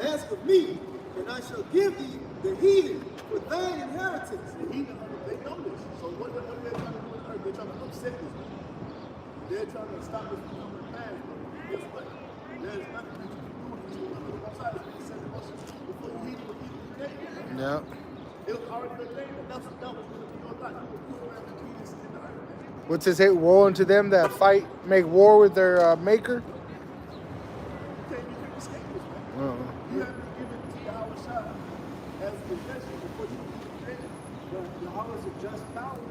S5: Ask of me, and I shall give thee the heathen for thine inheritance.
S2: The heathen, they know this. So what are they trying to do on earth? They're trying to upset this man. They're trying to stop this from coming to pass. But guess what? There's nothing that you can do against the will of the Most High. It's been set in motion before the heathen was even created.
S1: Yeah.
S2: It was already been created. That's what that was going to be your life. You will put around the heathens in the earth, man.
S1: What's it say? Woe unto them that fight, make war with their maker.
S2: You can't escape this, man.
S1: Uh-uh.
S2: You have to give it to Yahweh Shai as a possession before you can create it.
S3: But Yahweh's a just power.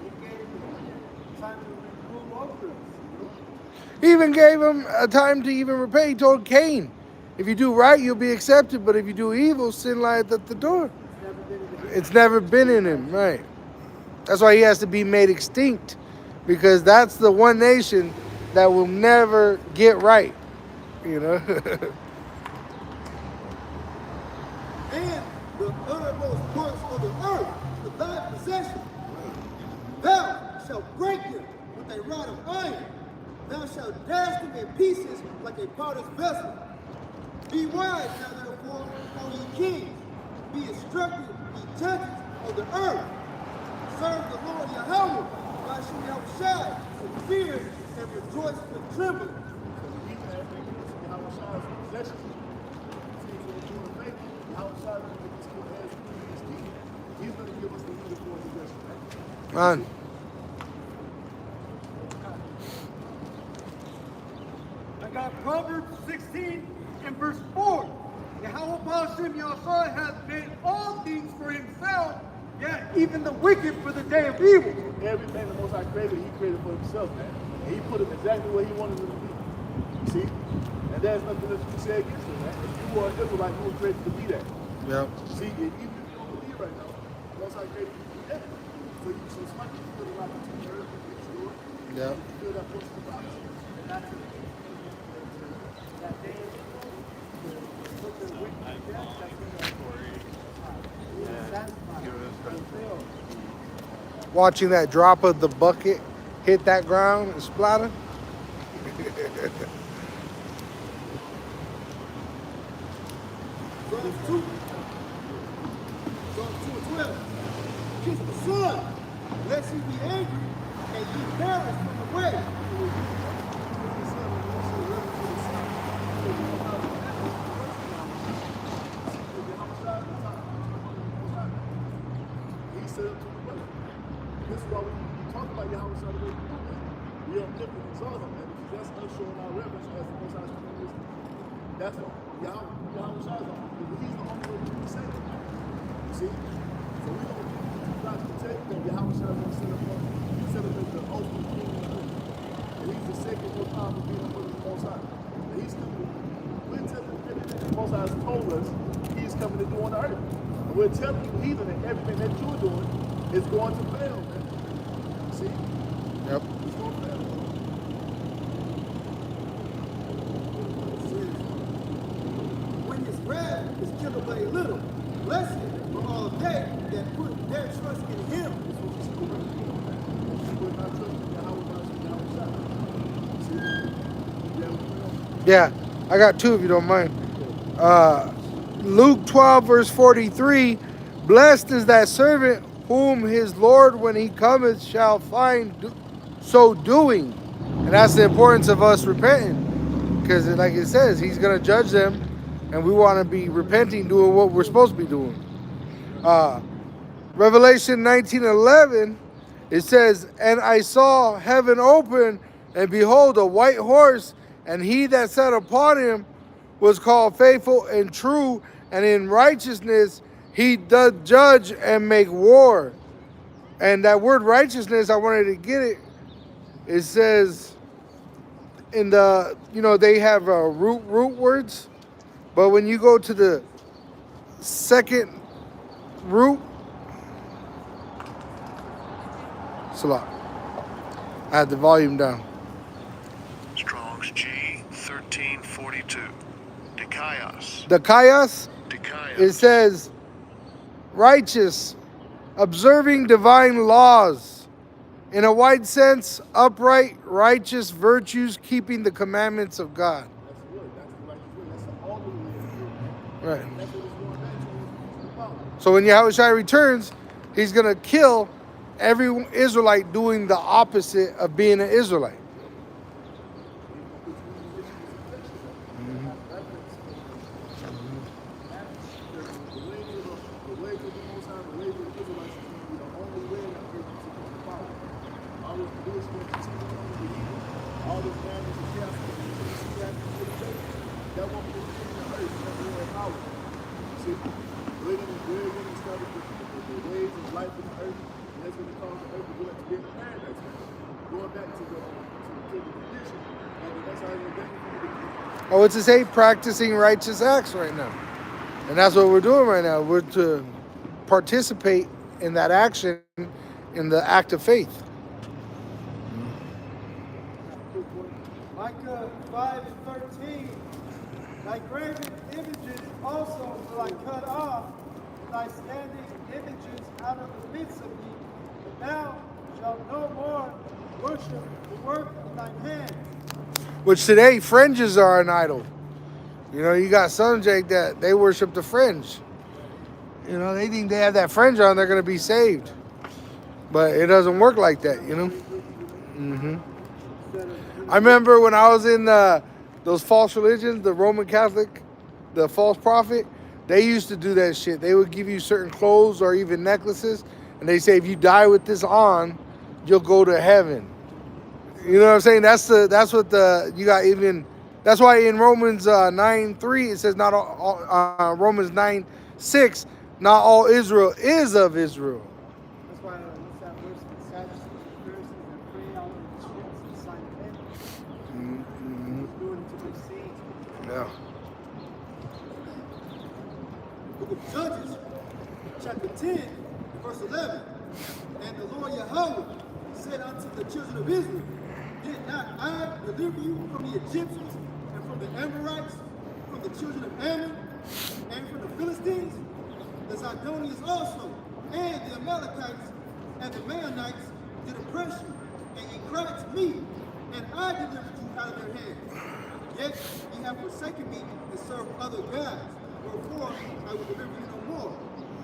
S3: He gave him time to rule over us.
S1: He even gave him a time to even repay. He told Cain, if you do right, you'll be accepted. But if you do evil, sin lieth at the door. It's never been in him, right? That's why he has to be made extinct. Because that's the one nation that will never get right. You know?
S5: And the uttermost parts of the earth for thy possession. Thou shalt break them with a rod of iron. Thou shalt dash them in pieces like a potter's vessel. Be wise now, therefore, O ye kings. Be instructed, ye judges of the earth. Serve the Lord Yahweh, by Yahweh Shai, in fear and rejoice with trembling.
S2: So the heathen has been given to Yahweh Shai's possession. See, if we're doing faith, Yahweh Shai is going to give us good hands to his king. He's going to give us the heathen for possession, man.
S1: Man.
S3: I got Proverbs 16 and verse 4. Yahweh Ba'ashem Yahshua has made all things for himself, yet even the wicked for the day of evil.
S2: Everything the Most High created, he created for himself, man. And he put him exactly where he wanted him to be. You see? And there's nothing that you can say against him, man. If you are an Israelite, you were created to be that.
S1: Yep.
S2: See, even if you don't believe right now, the Most High created you to be that. So somebody can feel the right between the earth and the Lord.
S1: Yep.
S2: You can feel that portion of the prophecy. And that's it.
S3: That day of evil, put the wicked to death, that's going to satisfy. Fulfill.
S1: Watching that drop of the bucket hit that ground and splatter.
S5: Psalms 2. Psalms 2 and 12. Kiss the Son, lest he be angry, and ye perish from the way.
S2: He said it to the brother. This is why we talk about Yahweh Shai the way we do, man. We don't lift and exalt him, man, because that's us showing our reverence as the Most High's creator. That's what Yahweh Shai is on, because he's the only way we can say it. You see? So we don't try to protect that Yahweh Shai is going to set up as the ultimate king of the earth. And he's the second most powerful being of the Most High. And he's still, we're telling everything the Most High has told us he's coming to do on the earth. And we're telling you, heathen, that everything that you're doing is going to fail, man. See?
S1: Yep.
S2: It's going to fail.
S5: When his wrath is kindled by a little, blessed are all they that put their trust in him.
S2: This was the school right here, man. You would not trust in Yahweh Ba'ashem Yahweh Shai. See? Yeah, we know.
S1: Yeah, I got two if you don't mind. Luke 12 verse 43, blessed is that servant whom his Lord when he cometh shall find so doing. And that's the importance of us repenting. Because like it says, he's going to judge them. And we want to be repenting, doing what we're supposed to be doing. Revelation 19:11, It says, and I saw heaven open, and behold, a white horse, and he that sat upon him was called Faithful and True, and in righteousness he doth judge and make war. And that word righteousness, I wanted to get it. It says in the, they have root words, but when you go to the second root, Salah. I had the volume down.
S6: Strong's G 1342. Dikaios.
S1: Dikaios,
S6: Dikaios.
S1: it says righteous, observing divine laws. In a wide sense, upright, righteous virtues, keeping the commandments of God.
S2: That's good. That's the righteous way. That's the only way to do it.
S1: Right.
S2: That's what it's going back to. It's power.
S1: So when Yahushua returns, he's going to kill every Israelite doing the opposite of being an Israelite.
S2: The way to the Most High, the way to the Israelites is going to be the only way that we're going to get power. All this bullshit going to continue on with the evil, all this madness and chaos that we're going to see after the day, that won't be the earth, that's the way of power. See, we're going to start the waves of life in the earth, and that's going to cause the earth to go back to being a paradise. Going back to the condition, and that's how it's going to be.
S1: Oh, what's it say? Practicing righteous acts right now. And that's what we're doing right now. We're to participate in that action, in the act of faith.
S3: Micah 5:13. Thy graven images also will I cut off, and thy standing images out of the midst of thee, and thou shalt no more worship the work of thine hands.
S1: Which today, fringes are an idol. You got some, Jake, that they worship the fringe. They think they have that fringe on, they're going to be saved. But it doesn't work like that, I remember when I was in those false religions, the Roman Catholic, the false prophet, they used to do that shit. They would give you certain clothes or even necklaces, and they say if you die with this on, you'll go to heaven. You know what I'm saying? That's what you got even. That's why in Romans 9:3 it says not all, Romans 9:6, not all Israel is of Israel.
S3: That's why what's that verse in the Sadducees and Pharisees that pray out in the streets and sign of doing it to their saints.
S1: Yeah.
S5: Book of Judges, chapter 10, verse 11. And the Lord Yahweh said unto the children of Israel, did not I deliver you from the Egyptians and from the Amorites, from the children of Ammon, and from the Philistines? The Zidonians also, and the Amalekites, and the Maonites did oppress you, and ye cried to me, and I delivered you out of their hand. Yet ye have forsaken me and served other gods, wherefore I will deliver you no more.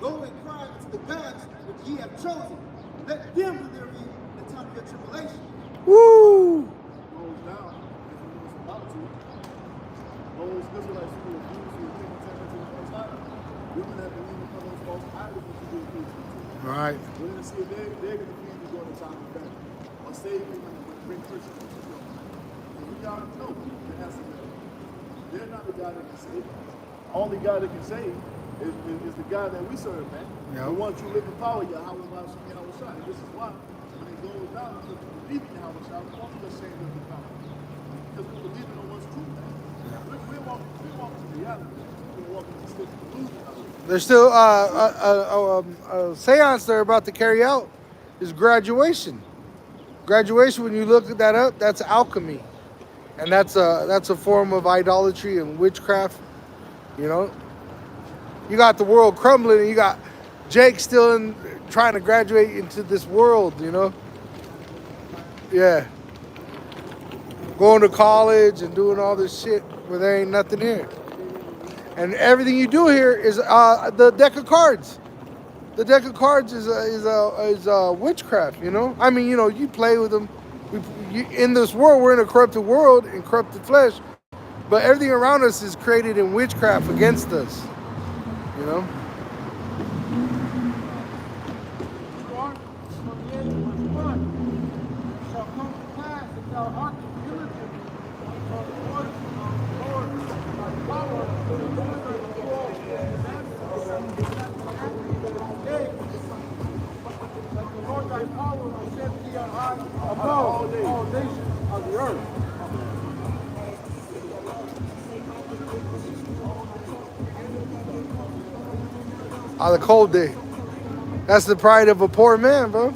S5: Go and cry unto the gods which ye have chosen. Let them deliver you in the time of your tribulation.
S1: Woo!
S2: Goes down, as we was about to. Those Israelites who were Jews who were taking temple to the Most High, women that believe in those false idols that you do.
S1: Right.
S2: We're going to see if they're going to feed you during the time of famine, or save you when the great persecution comes. And we got to know the answer to that. They're not the God that can save. Only God that can save is the God that we serve, man.
S1: Yep.
S2: The one true living power, Yahweh, Yahweh. And this is why when it goes down, because we believe in Yahweh, we won't be ashamed of the power. Because we believe in what's true, man. We're walking in reality. We're walking in still delusion.
S1: There's still a seance they're about to carry out is graduation. Graduation, when you look that up, that's alchemy. And that's a form of idolatry and witchcraft, You got the world crumbling, and you got Jake still trying to graduate into this world, Yeah. Going to college and doing all this shit where there ain't nothing here. And everything you do here is the deck of cards. The deck of cards is witchcraft, I mean, you play with them. In this world, we're in a corrupted world, in corrupted flesh. But everything around us is created in witchcraft against us,
S4: Mark 28, verse 1.
S1: On the cold day. That's the pride of a poor man, bro.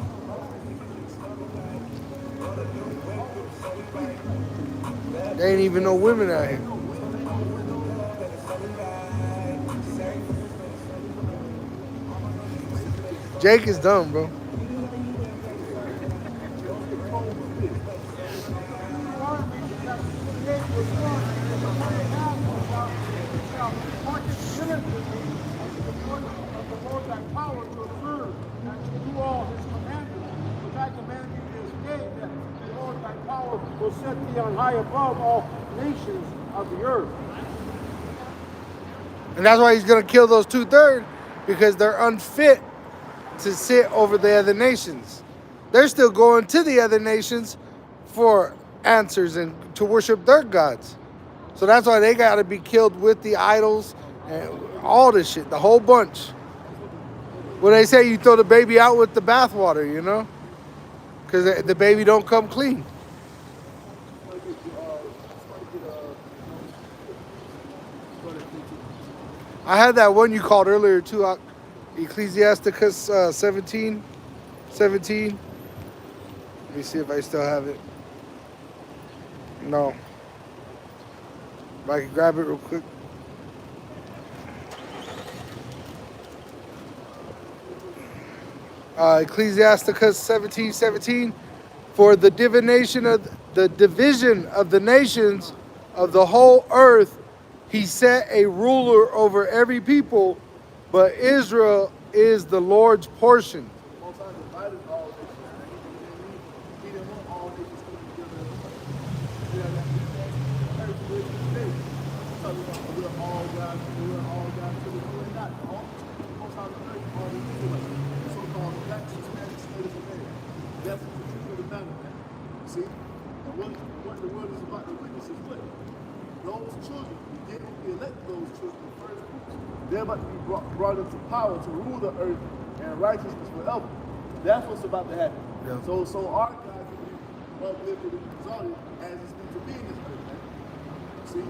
S1: There ain't even no women out here. Jake is dumb, bro.
S4: Will set thee on high above all nations of the earth.
S1: And that's why he's going to kill those 2/3, because they're unfit to sit over the other nations. They're still going to the other nations for answers and to worship their gods. So that's why they got to be killed with the idols and all this shit, the whole bunch. Well, they say you throw the baby out with the bathwater, you know? Because the baby don't come clean. I had that one you called earlier too, Ecclesiasticus 17. Let me see if I still have it. No. If I can grab it real quick. Ecclesiasticus 17:17. For the division of the nations of the whole earth, he set a ruler over every people, but Israel is the Lord's portion.
S2: Most High divided all nations. He didn't want all nations to come together. Yeah, that's today. Talking about we're all God to the we're not. Most High divided all these Israelites. So-called blacks, Hispanics, Natives, and Arabs. That's the truth of the matter, man. See? And what the word is about to witness is what? Those children, we didn't elect those children first. They're about to be brought into power to rule the earth and righteousness forever. That's what's about to happen.
S1: Yeah.
S2: So our God can be uplifted and exalted as it's meant to be in this earth, man. See?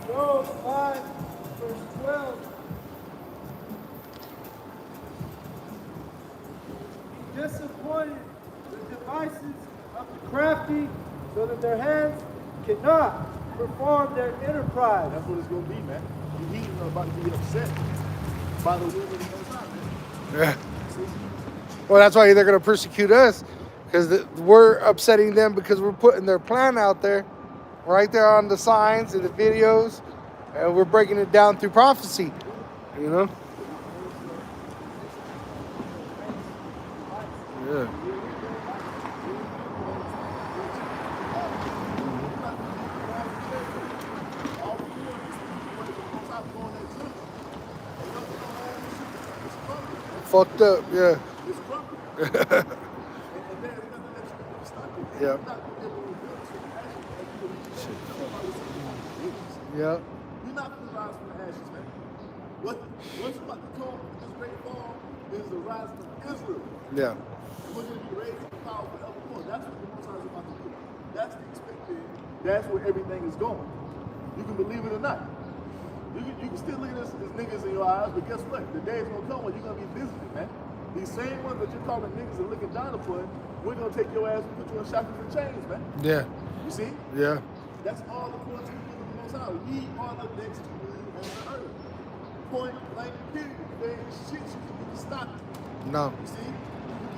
S3: Job 5, verse 12. He disappointed the devices of the crafty, so that their hands cannot perform their enterprise.
S2: That's what it's going to be, man. He's about to be upset by the will of the Most High, man.
S1: Yeah. Well, that's why they're going to persecute us, because we're upsetting them because we're putting their plan out there, right there on the signs and the videos, and we're breaking it down through prophecy, you know? Yeah. Fucked up, yeah. Yeah. Yeah.
S2: You're not going to rise from the ashes, man. What's about to come in this great fall is the rising of Israel.
S1: Yeah.
S2: We're going to be raised to power forevermore. That's what the Most High is about to do. That's the expected. That's where everything is going. You can believe it or not. You can still look at this as niggas in your eyes, but guess what? The day is going to come when you're going to be visited, man. These same ones that you're calling niggas and looking down upon, we're going to take your ass and put you in shackles and chains, man.
S1: Yeah.
S2: You see?
S1: Yeah.
S2: That's all according to the will of the Most High. We are the next to rule on the earth. Point blank period. There ain't shit you can do to stop it.
S1: No.
S2: You see?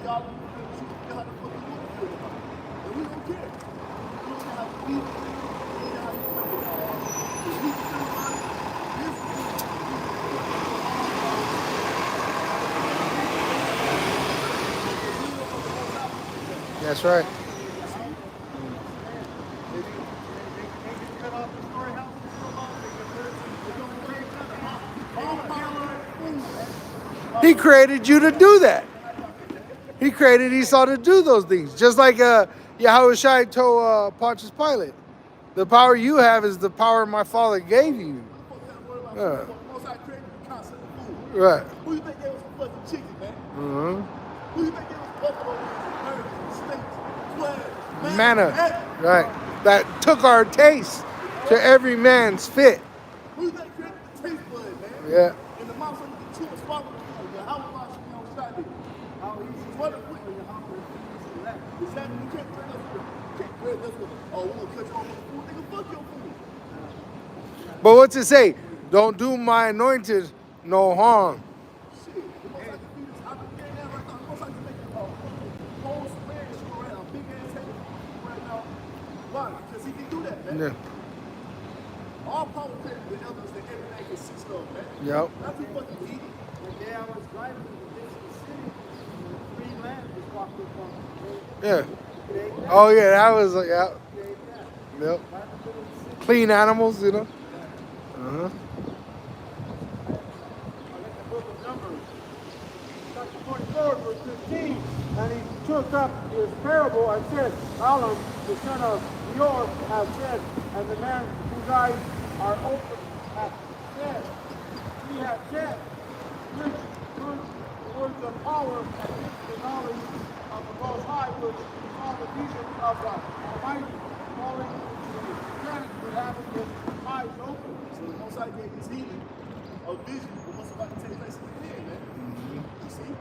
S2: Y'all know how the fuck you want to feel about it. And we don't care. We don't care how we feel. We don't care how you feel about it. If we feel about it, this is
S1: That's right. He created you to do that. He created Esau to do those things. Just like Yahushua told Pontius Pilate, the power you have is the power my father gave you. Yeah. Right.
S2: Who you think gave us some fucking chicken, man?
S1: Uh-huh.
S2: Who you think gave us buffalo wings, burgers, steaks, twelve,
S1: Manna. Right. That took our taste to every man's fit.
S2: Who you think created the taste bud, man?
S1: Yeah.
S2: And the mouth of the two swallow the how much you know shot it. How easy what it quickly how exactly you can't turn us with oh we'll cut you off with food, nigga, fuck your food.
S1: But what's it say? Don't do my anointed no harm.
S2: Shit, the most I can do this, I've been getting that right now. The most I can make a whole square show right now, big ass table right now. Why? Because he can do that, man.
S1: Yeah.
S2: All power created the elders that everything consists of, man.
S1: Yep.
S2: Not too fucking easy.
S3: The day I was driving to the city, three men just walked up on me.
S1: Yeah. Oh yeah, that was like yeah. Yep. Clean animals, you know. Uh-huh.
S4: Book of Numbers, chapter 24, verse 15, and he took up his parable and said, Balaam, the son of Beor, has said, and the man whose eyes are open hath said, he hath said, which words of power and the knowledge of the Most High, which saw the vision of the Almighty falling into the panic with having his eyes open.
S2: So the most I gave is healing of vision for what's about to take place in the end, man. You see?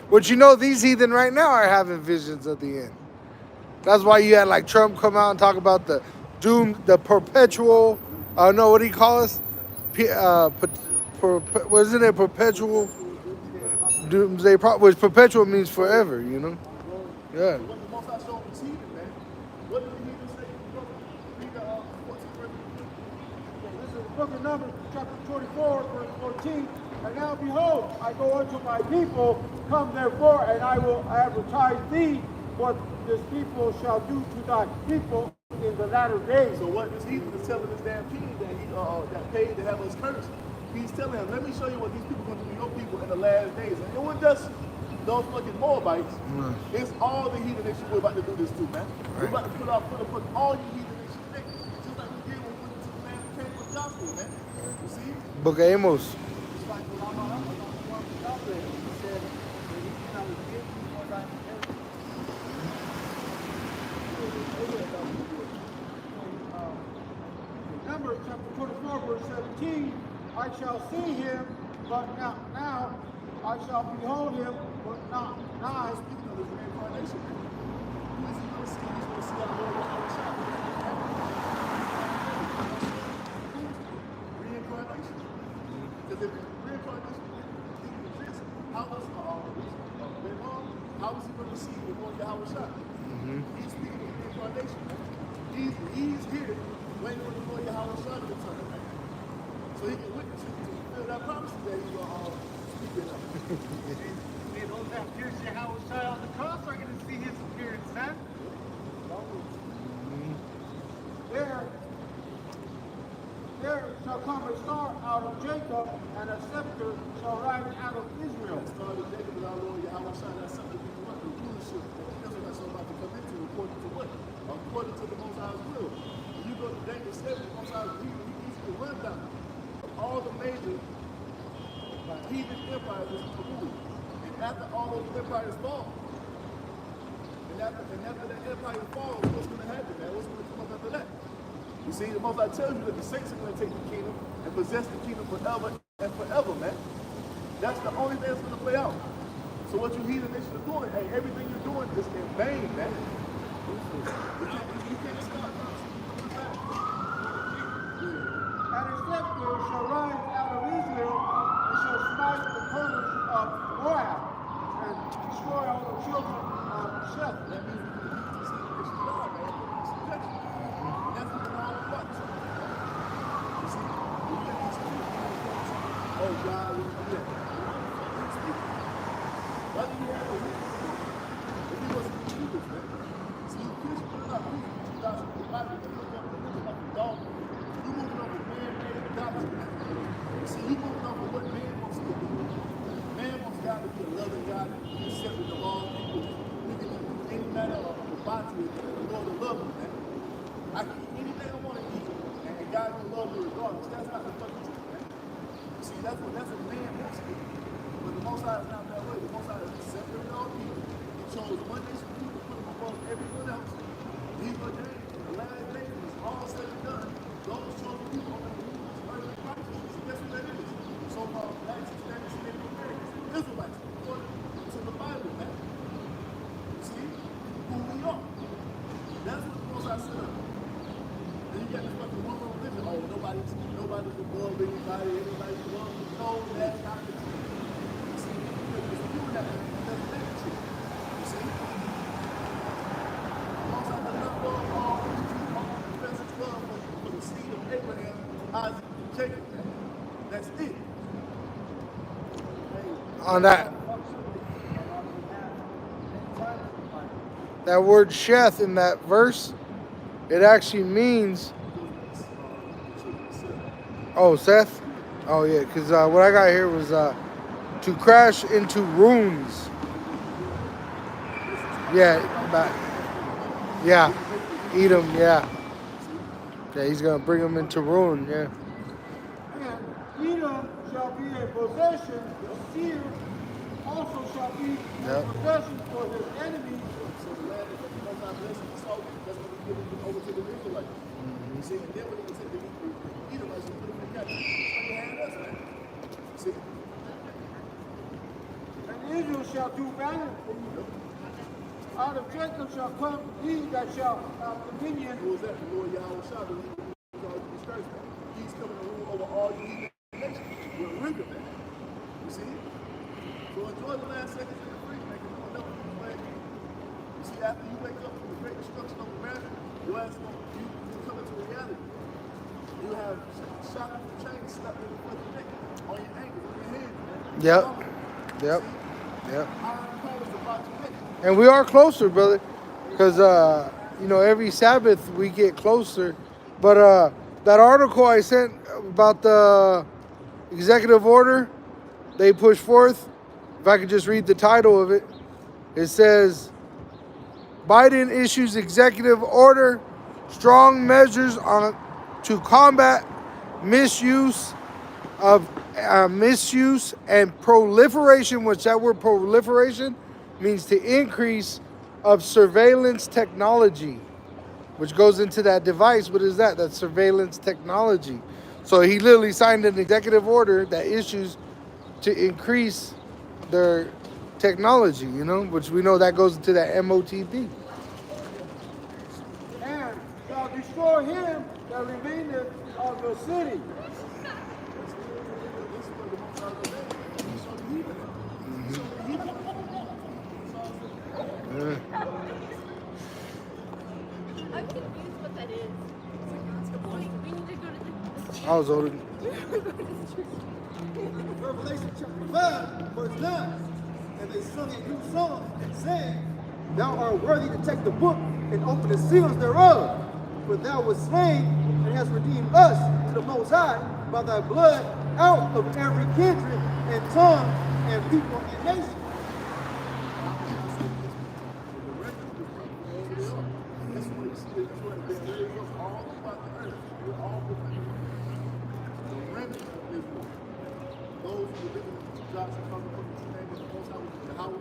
S1: But you know, these heathen right now are having visions at the end. That's why you had like Trump come out and talk about the doom, the perpetual. No, what do you call us? Wasn't it perpetual doomsday? Which perpetual means forever, you know? Yeah.
S2: What the most I showed was healing, man. What did the heathen say? Read the 14th verse.
S4: This is the book of Numbers, chapter 24, verse 14. And now behold, I go unto my people, come therefore, and I will advertise thee what this people shall do to thy people in the latter days.
S2: So what this heathen is telling this damn king that he that paid to have us cursed, he's telling him, let me show you what these people are going to do to your people in the last days. And it wasn't just those fucking Moabites. It's all the heathen nations we're about to do this to, man. We're about to put all you heathen nations next. Just like we did when we went to the land that came with gospel, man. You see?
S1: Book of Amos.
S3: It's like when I'm on the he said, when he came out with big people, like,
S4: Numbers chapter 24, verse 17. I shall see him, but not now. I shall behold him, but not nigh.
S2: Speaking of his reincarnation, who is he going to see? He's going to see our Lord Yahushua. Reincarnation. Because if reincarnation didn't exist, how was he going to see the Lord Yahushua? He's speaking of reincarnation. He's here waiting for the Lord Yahushua to return. So he can witness it to fulfill that promise that he will speak of.
S3: and those that pierce Yahushua on the cross are going to see his appearance, huh?
S4: There shall come a star out of Jacob, and a scepter shall rise out of Israel.
S2: The star of Jacob is our Lord Yahushua. That's something we want, the rulership. That's what that's all about to come into, according to what? According to the Most High's will. When you go to Daniel 7, the Most High's will, he gives you the rundown of all the major heathen empires that's going to rule. And after all those empires fall, and after that empire falls, what's going to happen, man? What's going to come up after that? You see, the Most High tells you that the saints are going to take the kingdom and possess the kingdom forever and forever, man. That's the only thing that's going to play out. So what you heathen nations are doing, hey, everything you're doing is in vain, man. You can't stop.
S4: And a scepter shall rise out of Israel, and shall smite the corners of Moab, and destroy all the children of Sheth.
S2: That means it's God, man. It's subjection. That's what we're all about. You see, we get these people, oh, God, we do that. Whether you have a if he was do this, man. See, you Christian, you're not preaching the true gospel of the Bible, man. You're moving off of dogma. You're moving off of man-made doctrine, man. See, you're moving off of what man wants to do. Man wants God to be a loving God, accepting of all people, looking at any matter of a body, and Lord to love you, man. I can eat anything I want to eat, and God will love me regardless. That's not the fucking truth, man. See, that's what man wants to do. But the Most High is not that way. The Most High is separated all people. He chose one nation of people to put them above everyone else. He ordained the last days, when it's all said and done, those chosen people are going to rule this earth in righteousness. See, that's what that is. So-called blacks, Hispanics, and Native Americans, Israelites, according to the Bible, man. See who we are. That's what the Most High set up. Then you got this fucking one little religion. Oh, nobody's above anybody, everybody's above. No, that's not the truth. You see, because if you do that, it doesn't make it true. You see? The Most High does not love all professors love for the seed of Abraham, Isaac, and Jacob. That's it.
S1: On that word Sheth in that verse, it actually means, oh, Seth? Oh, yeah, because what I got here was to crash into ruins. Yeah, Edom, yeah. Yeah, he's going to bring them into ruin, yeah.
S4: And Edom shall be a possession, Seir also shall be a possession for his enemies.
S2: So the land that the Most High blessed and sold, that's what we give it over to the Israelites. You see, and then when they take the Edomites and put them in captivity, that's what they had us, man. See?
S4: And Israel shall do valiantly. Out of Jacob shall come he that shall have dominion.
S2: Who is that? The Lord Yahweh Shah, the Lord Yahweh. He's coming to rule over all you heathen nations. We're richer, man. You see? So enjoy the last seconds in the free, man, because you don't know what you see, after you wake up from the great destruction of America, your ass you come into reality. You have shackles and chains stuck in the fucking neck, on your ankles, on your hands, man.
S1: Yep.
S2: Iron collars about your neck.
S1: And we are closer, brother, because, every Sabbath we get closer. But that article I sent about the executive order they pushed forth, if I could just read the title of it, it says, Biden issues executive order, strong measures to combat misuse and proliferation, which that word proliferation means to increase of surveillance technology, which goes into that device. What is that? That's surveillance technology. So he literally signed an executive order that issues to increase their technology, which we know that goes into that MOTP.
S4: And shall destroy him that remaineth of the city.
S7: I'm confused what that is. We need to go to the...
S1: I was older.
S5: Revelation chapter 5, verse 9. And they sung a new song, saying, Thou art worthy to take the book and open the seals thereof. For thou wast slain and hast redeemed us to the Most High by thy blood out of every kindred and tongue and people and nation.
S2: Those who believe in the jobs and come upon the name of the Most High, Yahweh,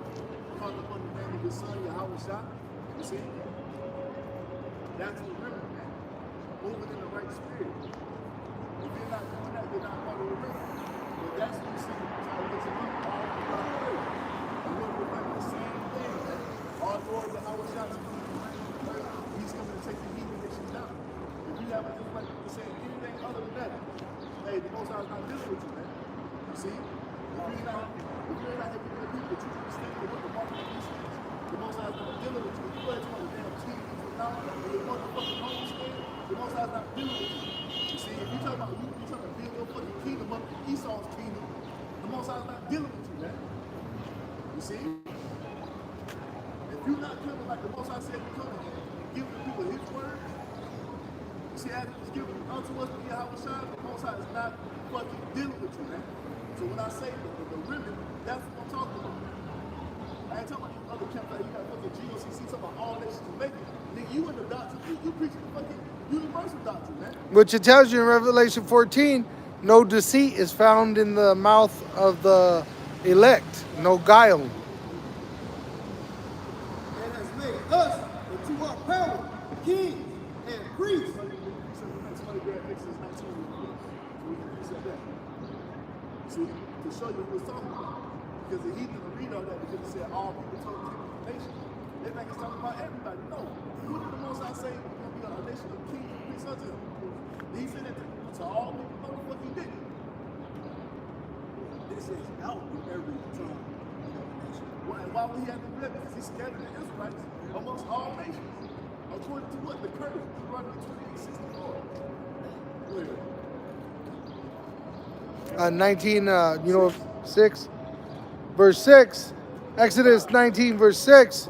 S2: come upon the name of His Son, Yahweh Shah. You see? That's the remnant, man. Moving in the right spirit. If you're not doing that, you're not part of the remnant. But that's what you see trying to get them up all throughout the earth. And we're remembering the same thing, man. Our Lord Yahweh Shah is coming to reign on the earth. He's coming to take the heathen nations down. If you have an Israelite to say anything other than that, hey, the Most High is not dealing with you, man. You see? If you're not having the people to understand what the mark of the beast is, the Most High is not dealing with you. If you go to the damn TV from now and your motherfucking homestead, the Most High is not dealing with you. You see, if you talking about you trying to build your fucking kingdom up, Esau's kingdom, the Most High is not dealing with you, man. You see? If you're not coming like the Most High said you coming and giving the people His word, you see, as it's given unto us via Yahweh Shai, the Most High is not fucking dealing with you, man. So when I say the remnant, that's what I'm talking about. I ain't talking about other camps like you got fucking GOCC talking about all nations to make it. Nigga, you in the doctrine, you preaching the fucking universal doctrine, man.
S1: Which it tells you in Revelation 14, no deceit is found in the mouth of the elect, no guile.
S5: And has made us into our power, kings and priests.
S2: Somebody grab Exodus 19 real quick. So we can reset that. See, to show you what it's talking about. Because the heathen will read all that because it said all people told the nation. They think it's talking about everybody. No. Who did the Most High say we're going to be a nation of kings and priests unto him? Did he say that to all people? No, the fuck he didn't.
S5: This is out with every tongue.
S2: Why would he have to do that? Because he scattered the Israelites amongst all nations. According to what? The curse. Deuteronomy 28:64. Where?
S1: 19, 6. Verse 6. Exodus 19, verse 6.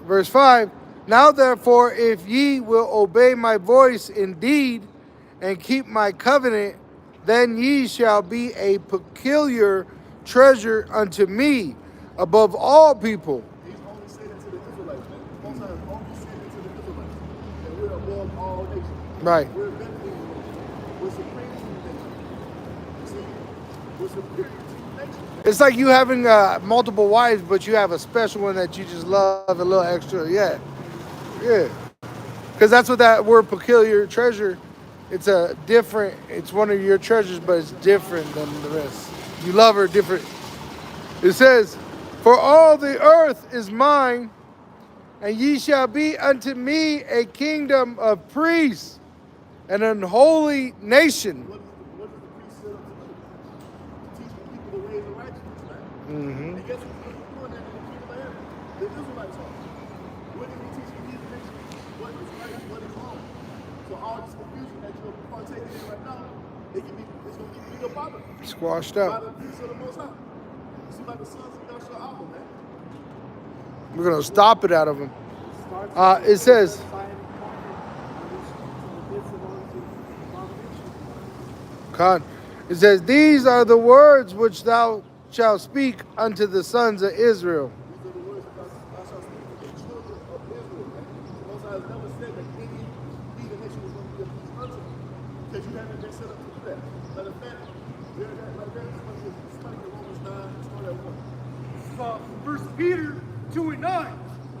S1: Verse 5. Now therefore, if ye will obey my voice indeed, and keep my covenant, then ye shall be a peculiar treasure unto me above all people.
S2: He's only saying it to the Israelites, man. Most High is only saying it to the Israelites. That we're above all nations.
S1: Right.
S2: We're better than the nations. We're supreme to the nations. See? We're superior to the nations.
S1: It's like you having multiple wives, but you have a special one that you just love a little extra. Yeah. Yeah. Because that's what that word peculiar treasure, it's one of your treasures, but it's different than the rest. You love her different. It says, for all the earth is mine, and ye shall be unto me a kingdom of priests and an holy nation.
S2: What does the priest set up to do? To teach the people the ways of righteousness, right?
S1: Mm-hmm.
S2: And guess who's doing that in the kingdom of heaven? The Israelites are. What did he teach the heathen nations? What is right and what is wrong? So all this confusion that you're partaking in right now, it's going to get beat up out of you.
S1: Squashed
S2: By
S1: out.
S2: the peace of the Most High. You see, by the sons of Yahshua Abba, man.
S1: We're going to stop it out of them.
S3: Starts
S1: It says,
S3: society conquered, and abomination.
S1: Con, it says, these are the words which thou shalt speak unto the sons of Israel.
S2: These are the words that I shall speak to the children of Israel, man. The Most High has never said that any heathen nation was going to be a peace unto them. Because you haven't been set up to do that. Matter of fact, there that right there, somebody in Romans 9, start at 1.
S4: 1 Peter 2:9.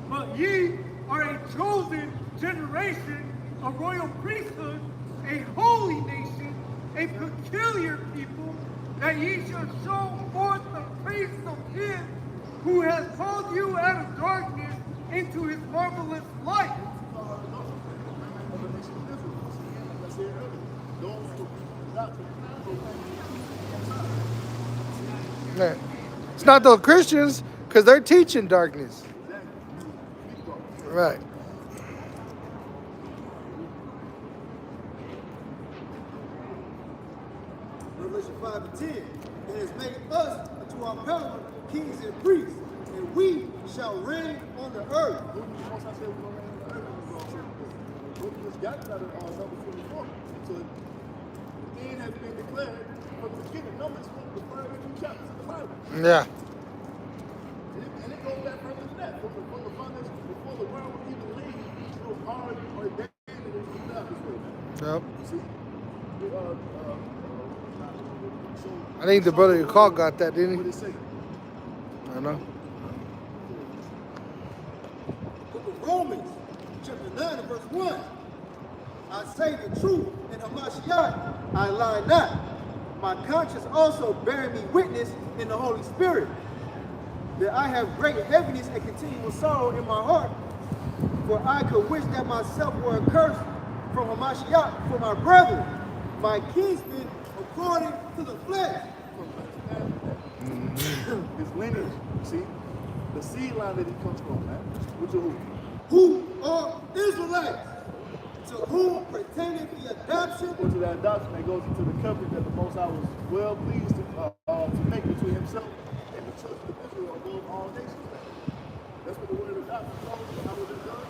S4: But ye are a chosen generation, a royal priesthood, a holy nation, a peculiar people, that ye shall show forth the praise of him who has called you out of darkness into his marvelous light.
S2: Of the nation of Israel. Once again, like I said earlier, those who are doctrine,
S1: Man, it's not the Christians, because they're teaching darkness. Right.
S5: Revelation 5 and 10. And has made us unto our power, kings and priests, and we shall reign on the earth.
S2: Who was the most I said we're going to reign on the earth when we go on certain Who just got out of number 24. So the end has been declared from the beginning. Numbers the first few chapters of the Bible.
S1: Yeah.
S2: And it goes back further than that. From the foundation, before the world was even laid, it was already ordained that it was going to happen this way.
S1: Yep.
S2: You see?
S1: I think the brother you called got that, didn't
S2: What
S1: he?
S2: did it say?
S1: I know.
S5: Book of Romans, chapter 9 and verse 1. I say the truth in Hamashiach, I lie not. My conscience also bearing me witness in the Holy Spirit, that I have great heaviness and continual sorrow in my heart, for I could wish that myself were accursed from Hamashiach for my brethren, my kinsmen, according to the flesh.
S2: His lineage, you see? The seed line that he comes from, man. Which are who?
S5: Who are Israelites, to whom pertaineth the adoption
S2: Or to that adoption that goes into the covenant that the Most High was well pleased to make between himself and the children of Israel above all nations. That's what the word of God told us. How was it done?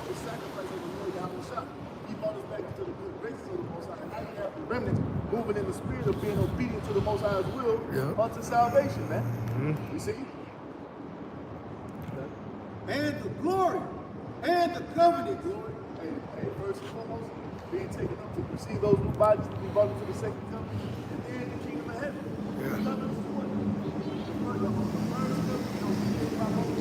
S2: The sacrifice of the Lord Yahweh Shah. He brought us back into the good graces of the Most High. And now you have the remnants moving in the spirit of being obedient to the Most High's will unto salvation, man. You see?
S5: And the glory and the covenant.
S2: Hey, first and foremost, being taken up to receive those new bodies to be brought into the second coming, and then the kingdom of heaven. The covenant is what? The first covenant, mediated by Moses.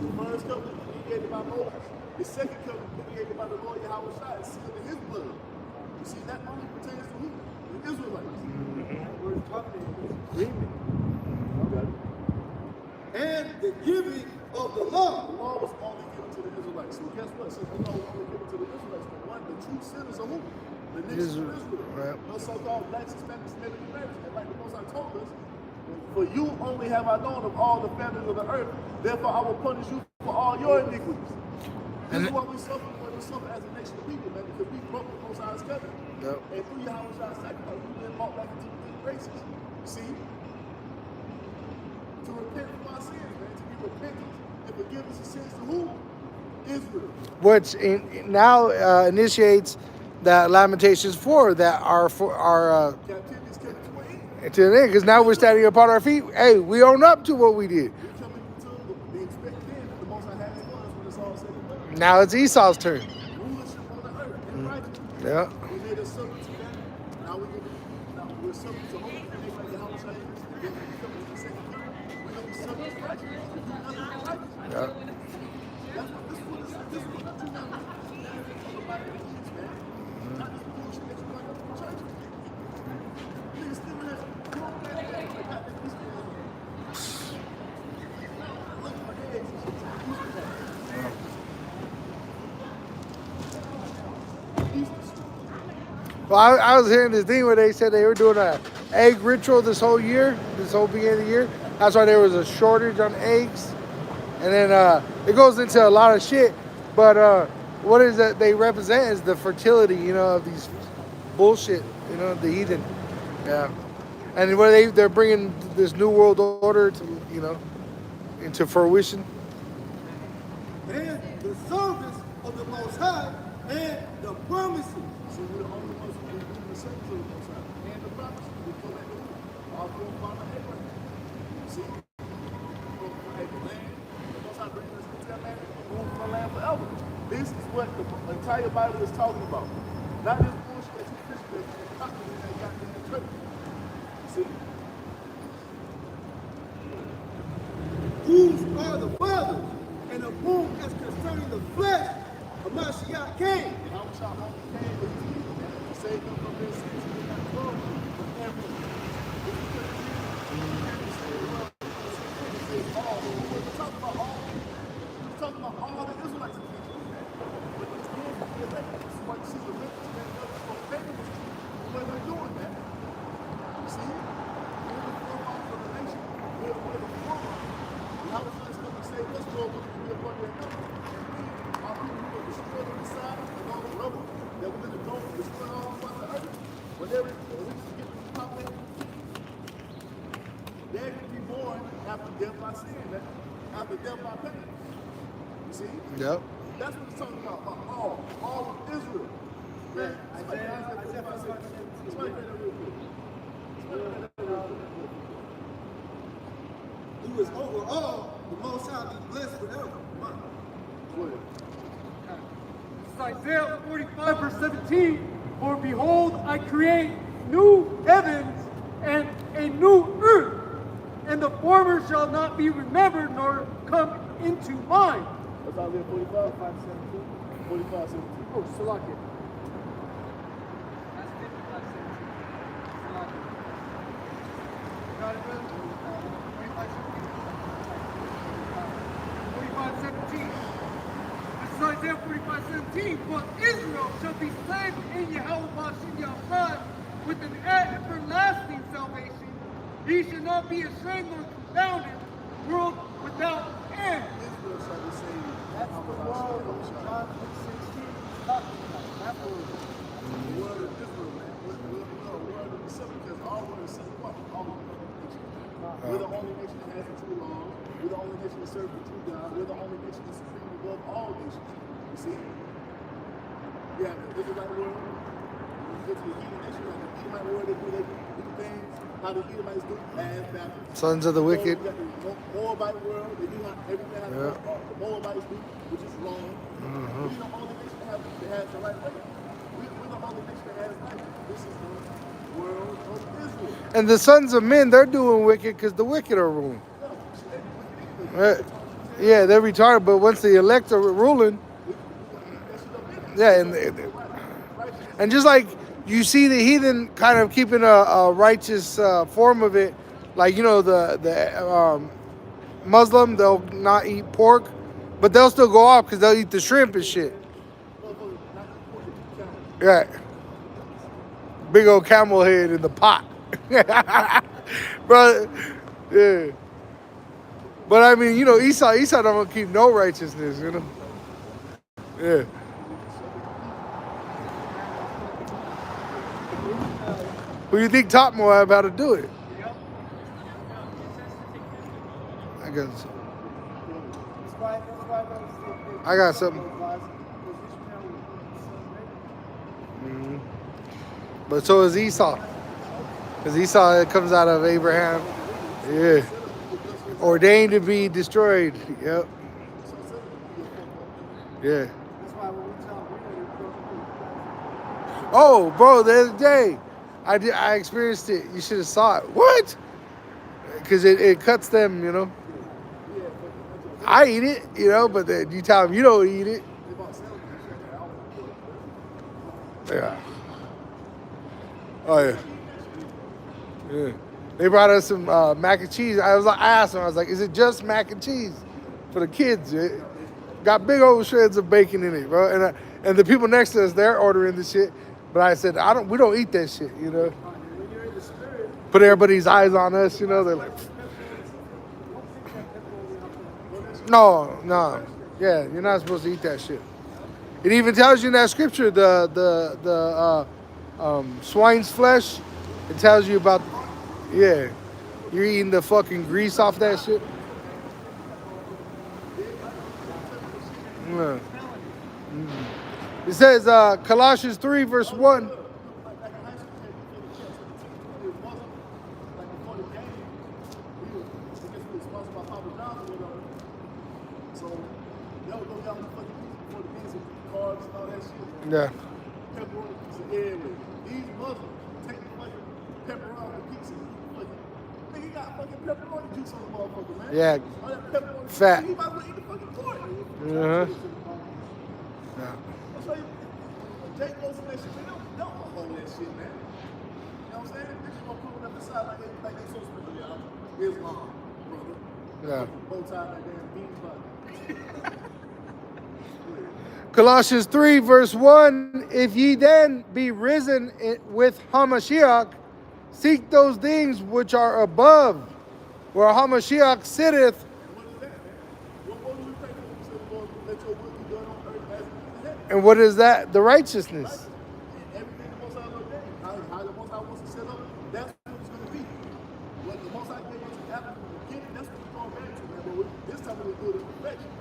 S2: The first covenant mediated by Moses. The second covenant mediated by the Lord Yahweh Shai is sealed in his blood. You see, that only pertains to who? The Israelites.
S3: The word covenant is agreement.
S2: Okay.
S5: And the giving of the law.
S2: The law was only given to the Israelites. So guess what? Since the law was only given to the Israelites, the one, the true sinners are who? The nation of Israel.
S1: Right.
S2: No so-called blacks, Hispanics, Native Americans. And like the Most High told us, for you only have I known of all the families of the earth. Therefore, I will punish you for all your iniquities. This is what we suffer as a nation of people, man, because we broke the Most High's covenant.
S1: Yep.
S2: And through Yahweh Shai's sacrifice, we've been brought back into the good graces. You see? To repent from our sins, man, to be repentant and forgiveness of sins to who? Israel.
S1: Which now initiates the Lamentations 4 that are for our
S2: Captivity is coming to an end.
S1: to the end, because now we're standing upon our feet. Hey, we own up to what we did.
S2: We're coming to the expected end that the Most High has for us when it's all said and done.
S1: Now it's Esau's turn.
S2: Rulership on the earth and righteousness.
S1: Yeah.
S2: We made us subject to that. Now we're subject to hope and make like Yahweh Shai is. And then when we come into the second coming, we're going to be subject to righteousness. We do nothing but righteousness.
S1: Yeah.
S2: That's what this is what you know. Somebody that is, man. Not this bullshit that you bring up in the church. Niggas still in this. You don't get it. Like, God, we still in here. Look for eggs and shit.
S1: Well, I was hearing this thing where they said they were doing an egg ritual this whole year, this whole beginning of the year. That's why there was a shortage on eggs. And then it goes into a lot of shit. But what is that they represent is the fertility, you know, of these bullshit, you know, the heathen. Yeah. And where they're bringing this new world order to, you know, into fruition.
S5: And the service of the Most High and the promises.
S2: So we're the only ones who can do the same to the Most High. And the promises we go back to who? Our forefather Abraham. See? The land, the Most High brings us into that land, we move from the land forever. This is what the entire Bible is talking about. Not this bullshit that you Christians that copy in that goddamn church. See?
S5: Whose are the fathers, and of whom as concerning the flesh, a Mashiach came.
S2: And how much our only came with these people, man, to save them from their sins and get that glory from everything. Talking about all the Israelites in Egypt, man. But these kids will be elected. This is why you see the rich man from paganism. What they're doing, man. You see? We're the forefathers of the nation. We're the forefathers. And how was this going to save us, Lord, when we are going to another? Our people who are destroyed on the side and all the rubble that we're going to go and destroy all across the earth. Whenever we get to populate, they're going to be born after death by sin, man. After death by pain. You see?
S1: Yep.
S2: That's what it's talking about all of Israel. Man, Isaiah 45:17. Somebody read that real quick.
S5: Who is over all, the Most High be blessed forever.
S2: Go ahead.
S3: This is Isaiah 45, verse 17. For behold, I create new heavens and a new earth, and the former shall not be remembered nor come into mind.
S2: That's Isaiah 45, 17. 45, 17.
S3: Oh, Salakia. Got it, brother? 45:17. This is Isaiah 45:17. But Israel shall be saved in Yahweh Bashem Yahweh with an everlasting salvation. He shall not be ashamed nor confounded, world without end.
S2: Israel shall be saved.
S3: That's the world of John 3:16 talking about. That word.
S2: The word of Israel, man. We're a word of the simple because all word is simple. All of them. We're the only nation that has the true laws. We're the only nation that serves the true God. We're the only nation that's supreme above all nations. You see? We have the Israelite world. When you get to the heathen nation, you have the Edomite world. They do things how the Edomites do, ass backwards.
S1: Sons of the wicked.
S2: You got the Moabite world. They do everything how the Moabites do, which is wrong. We're the only nation that has the right way. We're the only nation that has life. This is the world of Israel.
S1: And the sons of men, they're doing wicked because the wicked are ruling. Yeah, they're retarded, but once the elect are ruling, yeah, and just like you see the heathen kind of keeping a righteous form of it, like, you know, the Muslim, they'll not eat pork, but they'll still go off because they'll eat the shrimp and shit. Yeah. Big old camel head in the pot. Bro, yeah. But I mean, you know, Esau don't keep no righteousness, you know. Yeah. Who you think taught Moab how to do it? I guess. I got something. Mm-hmm. But so is Esau. Because Esau, it comes out of Abraham. Yeah. Ordained to be destroyed. Yep. Yeah. Oh, bro, the other day, I experienced it. You should have saw it. What? Because it cuts them, you know. I eat it, you know, but then you tell them you don't eat it. Yeah. Oh, yeah. Yeah. They brought us some mac and cheese. I asked them, I was like, is it just mac and cheese for the kids? It got big old shreds of bacon in it, bro. And the people next to us, they're ordering the shit. But I said, we don't eat that shit, you know. Put everybody's eyes on us, you know. They're like, no. Yeah, you're not supposed to eat that shit. It even tells you in that scripture, the swine's flesh. It tells you about, yeah, you're eating the fucking grease off that shit. Yeah. It says Colossians 3 verse 1. Yeah.
S2: These Muslims take the fucking pepperoni pizza. Nigga, you got fucking pepperoni juice on the motherfucker, man.
S1: Yeah.
S2: All that pepperoni.
S1: Fat.
S2: He about to eat the fucking pork.
S1: Yeah.
S2: That's why Jake goes in that shit, man. Don't hold that shit, man. You know what I'm saying? Niggas gonna put it up the side like they so special. Islam, brother.
S1: Yeah.
S2: Bow tie that damn beans body.
S1: Colossians 3 verse 1, if ye then be risen with Hamashiach, seek those things which are above, where Hamashiach sitteth. And what is that? The righteousness.
S2: Everything the Most High ordained, how the Most High wants to set up, that's what it's going to be. What the Most High gave us to happen from the beginning, that's what we're going back to, man. But this time we're going to do it in perfection.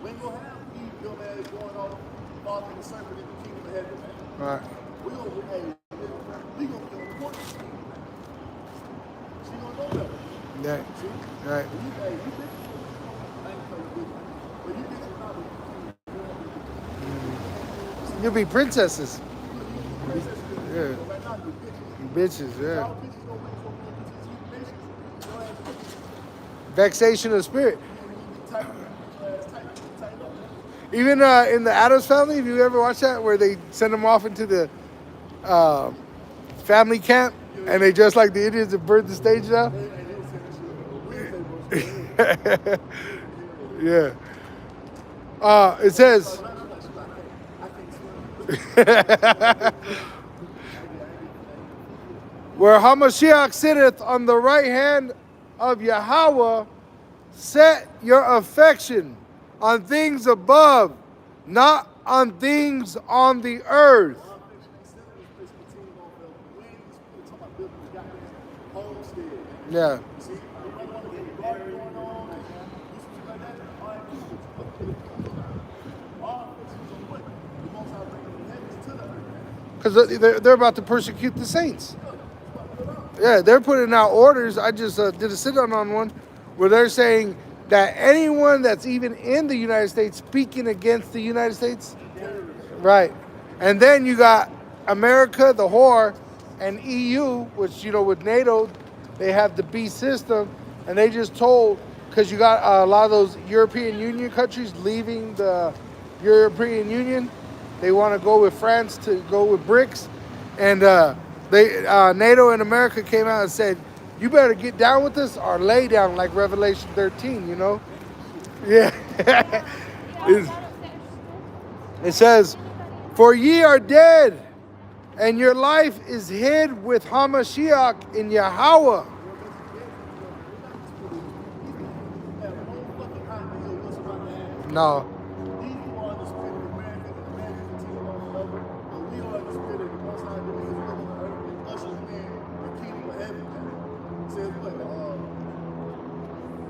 S2: We ain't going to have Eve, dumb ass, going off, following the serpent in the kingdom of heaven, man.
S1: All right.
S2: We're going to be on the court. She going to know better.
S1: Yeah.
S2: See?
S1: Right.
S2: You bitches, I ain't telling you, but you bitches not with
S1: You'll be princesses. Yeah. Bitches, yeah. Vexation of spirit. Even in the Addams Family, have you ever watched that where they send them off into the family camp and they dress like the Indians and burn the stage down? Yeah. It says. Where Hamashiach sitteth on the right hand of Yahweh, set your affection on things above, not on things on the earth.
S2: homestead.
S1: Yeah.
S2: See, you might want to get a garden going on and do something like that. All right, cool. But put it all fixes on what the Most High bringing the heavens to the earth, man.
S1: Because they're about to persecute the saints. Yeah, they're putting out orders. I just did a sit-down on one where they're saying that anyone that's even in the United States speaking against the United States, right. And then you got America, the whore, and EU, which, you know, with NATO, they have the beast system, and they just told, because you got a lot of those European Union countries leaving the European Union, they want to go with France to go with BRICS, and NATO and America came out and said, you better get down with us or lay down, like Revelation 13, you know? Yeah. It says, for ye are dead, and your life is hid with Hamashiach in Yahweh.
S2: Have no fucking idea what's about to happen.
S1: No.
S2: These people are in the spirit of America, and America continue on forever. But we are in the spirit of the Most High doing His will on the earth and ushering in the kingdom of heaven. It says what?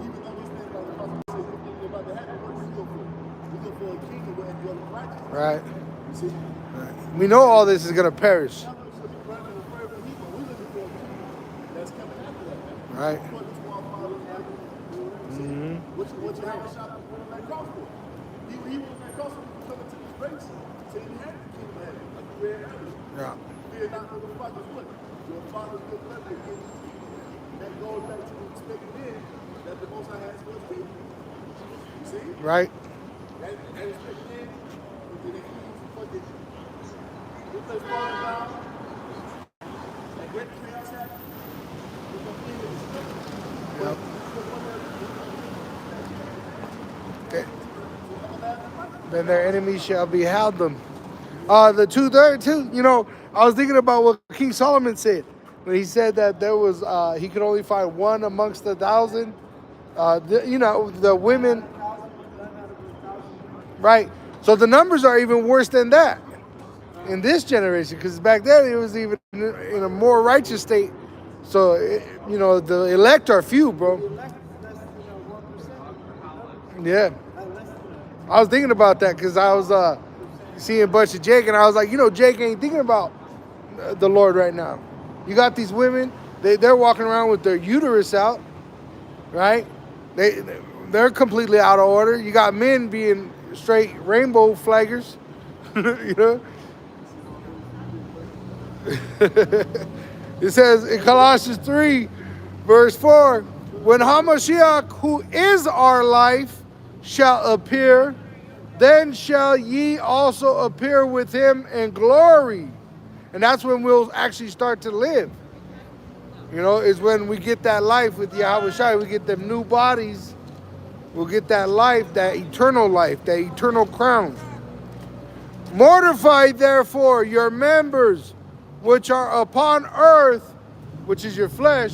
S2: Even though these things are about to say good things are about to happen, what do we go for? We go for a kingdom where we are righteous.
S1: Right.
S2: See?
S1: We know all this is going to perish.
S2: Now we should be burning the prayer for people. We're looking for a kingdom that's coming after that, man.
S1: Right.
S2: What this one father is like, what you have a shop on that cross for? He was that cross for coming to this grace to inherit the kingdom of heaven, like we read earlier.
S1: Yeah.
S2: Fear not for the Father's what? Your Father's good pleasure gives you kingdom. That goes back to the expected end that the Most High has for his people. You see?
S1: Right.
S2: That expected end, when they use fucking, if they fall down, like great chaos happens, we're going to be in the
S1: Yep. Okay. Then their enemies shall be held them. The 2/3 too. You know, I was thinking about what King Solomon said when he said that there was he could only find one amongst 1,000. You know, the women. Right. So the numbers are even worse than that in this generation, because back then it was even in a more righteous state. So you know, the elect are few, bro. Yeah. I was thinking about that because I was seeing a bunch of Jake, and I was like, you know, Jake ain't thinking about the Lord right now. You got these women, they're walking around with their uterus out, right? They're completely out of order. You got men being straight rainbow flaggers, you know? It says in Colossians 3, verse 4, when Hamashiach, who is our life, shall appear, then shall ye also appear with him in glory. And that's when we'll actually start to live. You know, is when we get that life with Yahweh Shai. We get them new bodies. We'll get that life, that eternal crown. Mortify therefore your members which are upon earth, which is your flesh,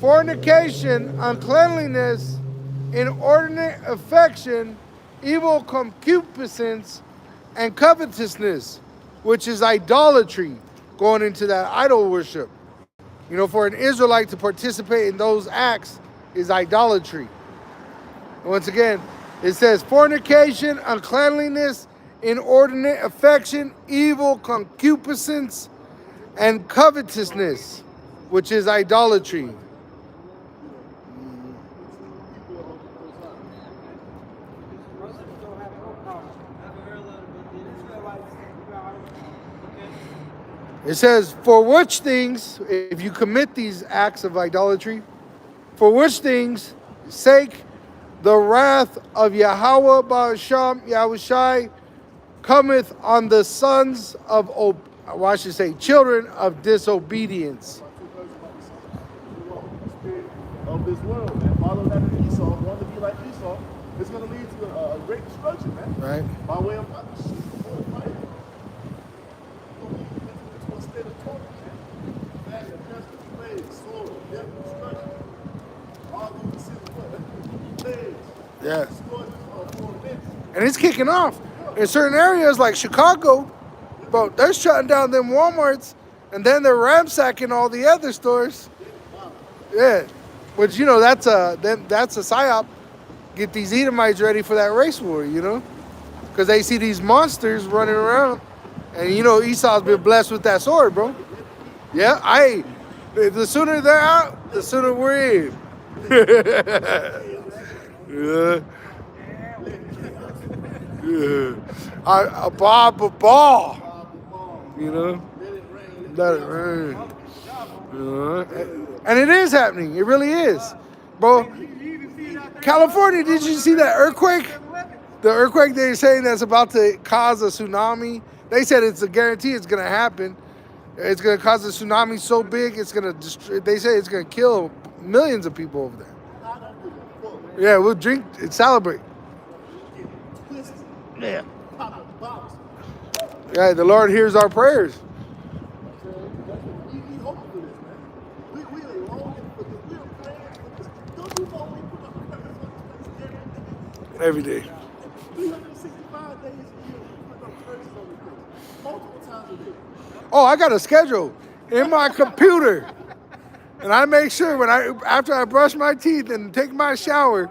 S1: fornication, uncleanliness, inordinate affection, evil concupiscence, and covetousness, which is idolatry, going into that idol worship. You know, for an Israelite to participate in those acts is idolatry. Once again, it says fornication, uncleanliness, inordinate affection, evil concupiscence, and covetousness, which is idolatry. It says, for which things, if you commit these acts of idolatry, for which things sake the wrath of Yahweh Ba'asham Yahushai cometh on the sons of, I should say, children of disobedience.
S2: Of this world, man. Follow that in Esau, want to be like Esau, it's going to lead to a great destruction, man.
S1: Right.
S2: By way of shit. Right. Into a state of torment, man. Famine, pestilence, plagues, sword, death, destruction. All these sins, plagues.
S1: Yeah.
S2: Scourges for events.
S1: And it's kicking off. In certain areas like Chicago, bro, they're shutting down them Walmarts, and then they're ransacking all the other stores. Yeah, but you know that's a psyop. Get these Edomites ready for that race war, you know, because they see these monsters running around, and you know Esau's been blessed with that sword, bro. Yeah, the sooner they're out, the sooner we're in. Yeah, yeah. A ball, you know. Let it rain. And it is happening. It really is, bro. California, did you see that earthquake? The earthquake they're saying that's about to cause a tsunami. They said it's a guarantee it's gonna happen. It's gonna cause a tsunami so big it's gonna destroy. They say it's gonna kill millions of people over there. Yeah, we'll drink and celebrate. Yeah. Yeah, the Lord hears our prayers.
S2: We hoping for this, man. We are longing for this. We are praying for this. Don't you know we put up prayers on this place
S1: Every day.
S2: 365 days a year, we put up prayers on this place. Multiple times a day.
S1: Oh, I got a schedule in my computer. And I make sure after I brush my teeth and take my shower,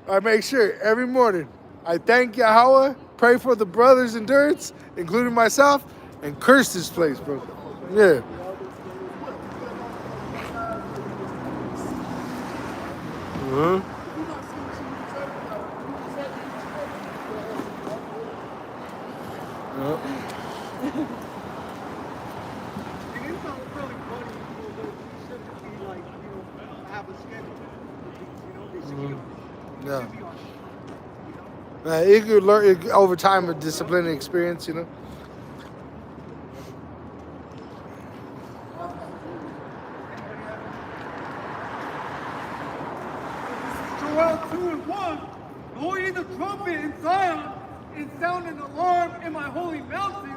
S1: I make sure every morning I thank Yahweh, pray for the brothers' endurance, including myself, and curse this place, bro. Yeah. Uh-huh. Yep.
S3: And it's not really funny, although we shouldn't be like, have a schedule for these, they should be on.
S1: Yeah.
S3: Should be on.
S1: You could learn over time a disciplinary experience, you know.
S4: Joel 2:1, blow ye the trumpet in Zion, and sound an alarm in my holy mountain.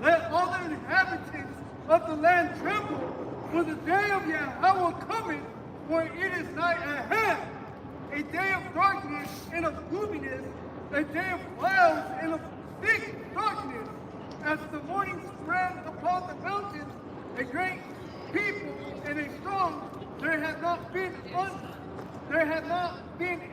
S4: Let all the inhabitants of the land tremble, for the day of Yahweh cometh, for it is nigh at hand. A day of darkness and of gloominess, a day of clouds and of thick darkness. As the morning spread upon the mountains, a great people and a strong, there had not been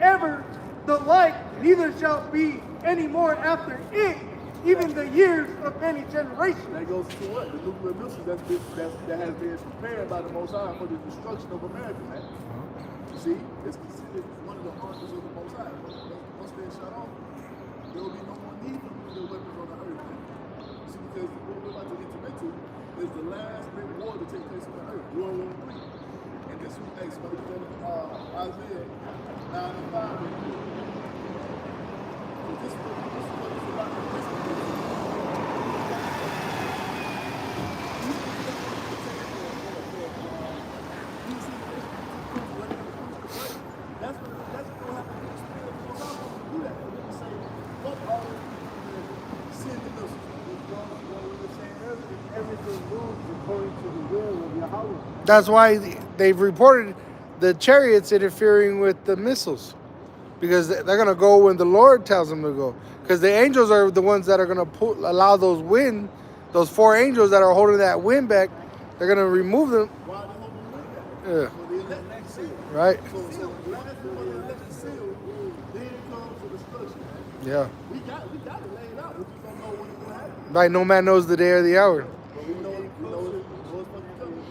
S4: ever the like, neither shall be any more after it, even the years of many generations.
S2: That goes to what? The nuclear missile that has been prepared by the Most High for the destruction of America, man. You see, it's considered one of the armies of the Most High. Once they're shut off, there will be no more need for nuclear weapons on the earth, man. You see, because what we're about to enter into is the last great war to take place on the earth, World War III. And this was, hey, somebody put that Isaiah 9:5. This is what it's about. That's what will happen to the spirit of the Most High to do that. For them to say, fuck all the sin and us.
S3: Everything moves according to the will of Yahweh.
S1: That's why they've reported the chariots interfering with the missiles, because they're going to go when the Lord tells them to go. Because the angels are the ones that are going to allow those wind, those four angels that are holding that wind back, they're going to remove them.
S2: Why are they holding the wind back?
S1: Yeah.
S2: For the elect seal.
S1: Right.
S2: So the last one of the elect seal, then comes the destruction.
S1: Yeah.
S2: We got it laid out. We just don't know when it's going to happen.
S1: Right. No man knows the day or the hour.
S2: But we know it's fucking coming.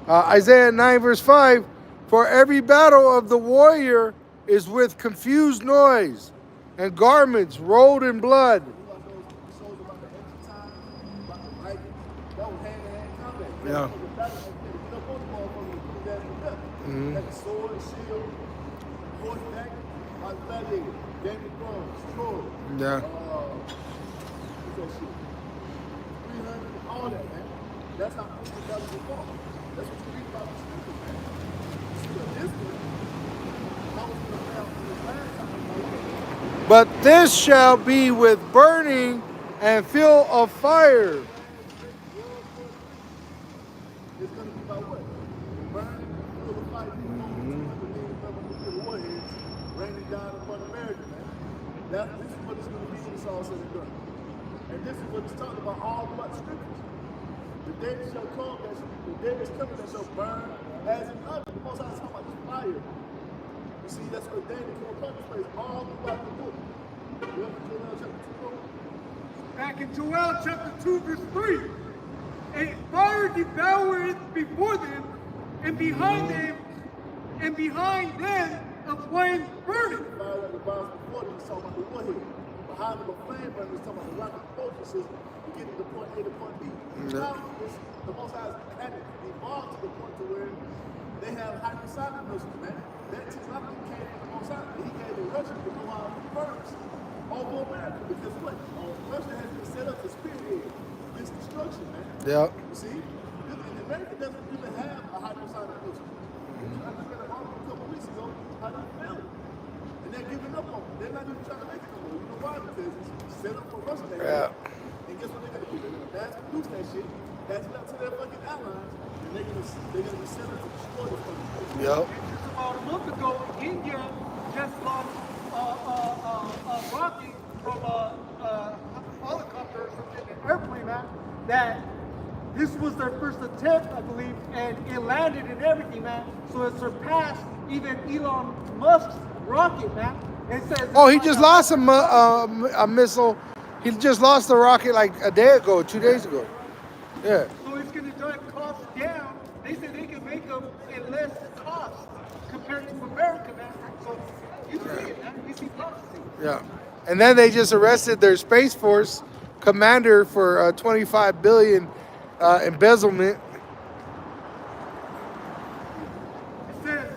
S1: Isaiah 9 verse 5, for every battle of the warrior is with confused noise and garments rolled in blood. Yeah.
S2: Like sword, shield, horseback, gladiator, Game of Thrones, Troy.
S1: Yeah.
S2: What's that shit? 300, all that, man. That's how people got to perform. That's what you read about the scriptures, man. See, this one, I was going to found this last time.
S1: But this shall be with burning and fuel of fire.
S2: It's going to be about what? Burning, full of fire, 200 million warheads raining down upon America, man. This is what it's going to be when it's all said and done. And this is what it's talking about all throughout the scriptures. The day that shall come, the day that's coming that shall burn as in others. The Most High is talking about this fire. You see, that's what ordained to come upon this place all throughout the book. You ever Joel chapter 2?
S4: Back in Joel chapter 2, verse 3. A fire devoureth before them, and behind them a flame burning.
S2: The fire that devours before them is talking about the warhead. Behind them a flame burning is talking about the rocket propulsion system to get to the point A to point B. Now, the Most High had it evolved to the point to where they have hypersonic missiles, man. That technology came from the Most High. He gave the Russians the know-how first over America. Because what? Russia has been set up to spearhead this destruction, man.
S1: Yeah.
S2: You see? And America doesn't even have a hypersonic missile. I looked at an article a couple weeks ago, how they failed it. And they're giving up on it. They're not even trying to make it no more. You know why? Because it's set up for Russia.
S1: Yeah.
S2: And guess what they're going to do? They're going to mass produce that shit, pass it out to their fucking allies, and they're going to be set up to destroy the fucking country.
S1: Yep.
S4: Just about a month ago, India just launched a rocket from a helicopter or something, an airplane, man, that this was their first attempt, I believe, and it landed and everything, man. So it surpassed even Elon Musk's rocket, man. It says.
S1: Oh, he just lost a missile. He just lost the rocket like a day ago, 2 days ago. Yeah.
S4: So it's going to drive costs down. They said they can make them at less cost compared to America, man. So you see it, man. You see prophecy.
S1: Yeah. And then they just arrested their Space Force commander for $25 billion embezzlement.
S4: It says,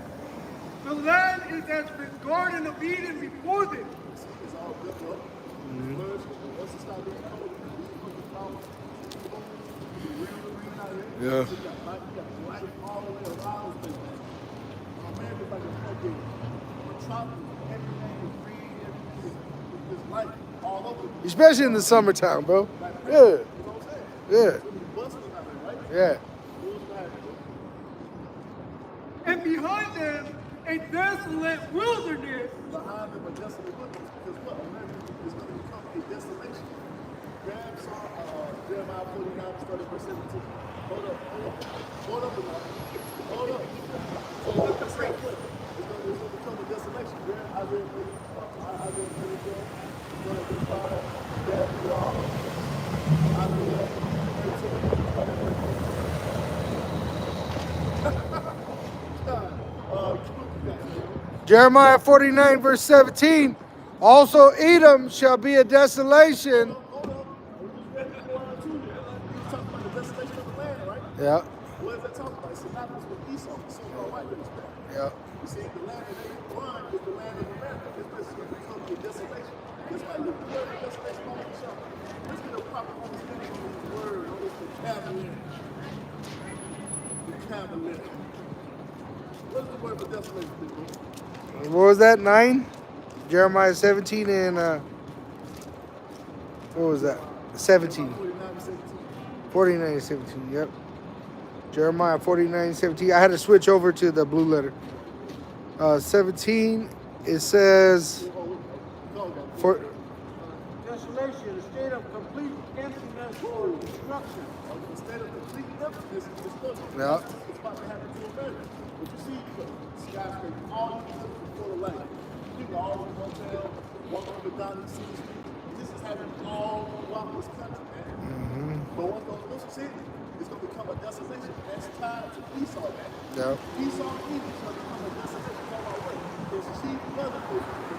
S4: the land is as the Garden of Eden before them.
S2: It's all built up. Once it starts being cold, you power.
S1: Yeah.
S2: You got life all the way around this place. America's like a fucking metropolis. Everything is green, everything is light all over the place.
S1: Especially in the summertime, bro. Yeah.
S2: You know what I'm saying?
S1: Yeah.
S2: So these buses out there, right?
S1: Yeah.
S4: And behind them, a desolate wilderness.
S2: Behind them a desolate wilderness, because what? America is going to become a desolation. Grab Jeremiah 49, starting verse 17. Hold up a minute. Hold up. So let me say what? It's going to become a desolation. Grab Isaiah 34. It's going to be fire. Grab the law. Isaiah 13.
S1: Jeremiah 49, verse 17. Also, Edom shall be a desolation.
S2: Hold up. We just read this one or two. He's talking about the desolation of the land, right?
S1: Yeah.
S2: What is that talking about? It's synonymous with Esau, the so-called white man's land.
S1: Yeah.
S2: You see, the land that they run is the land of America. This place is going to become a desolation. This why you can learn desolation on the show. Let's get a proper understanding of these words, on this vocabulary. Vocabulary. What's the word for desolation, people?
S1: What was that? 9? Jeremiah 17 and what was that? 17. 49 and 17. Yep. Jeremiah 49 and 17. I had to switch over to the blue letter. 17. It says for
S4: Desolation, a state of complete emptiness or destruction.
S2: A state of complete emptiness and destruction.
S1: Yeah.
S2: It's about to happen to America. But you see, skyscrapers, all these things before the light. People all in the hotel, walking up and down the city street. This is happening all throughout this country, man. But once those missiles hit, it's going to become a desolation. That's tied to Esau, man.
S1: Yeah.
S2: Esau and Edom is going to become a desolation. Talk about what? His chief brother is the land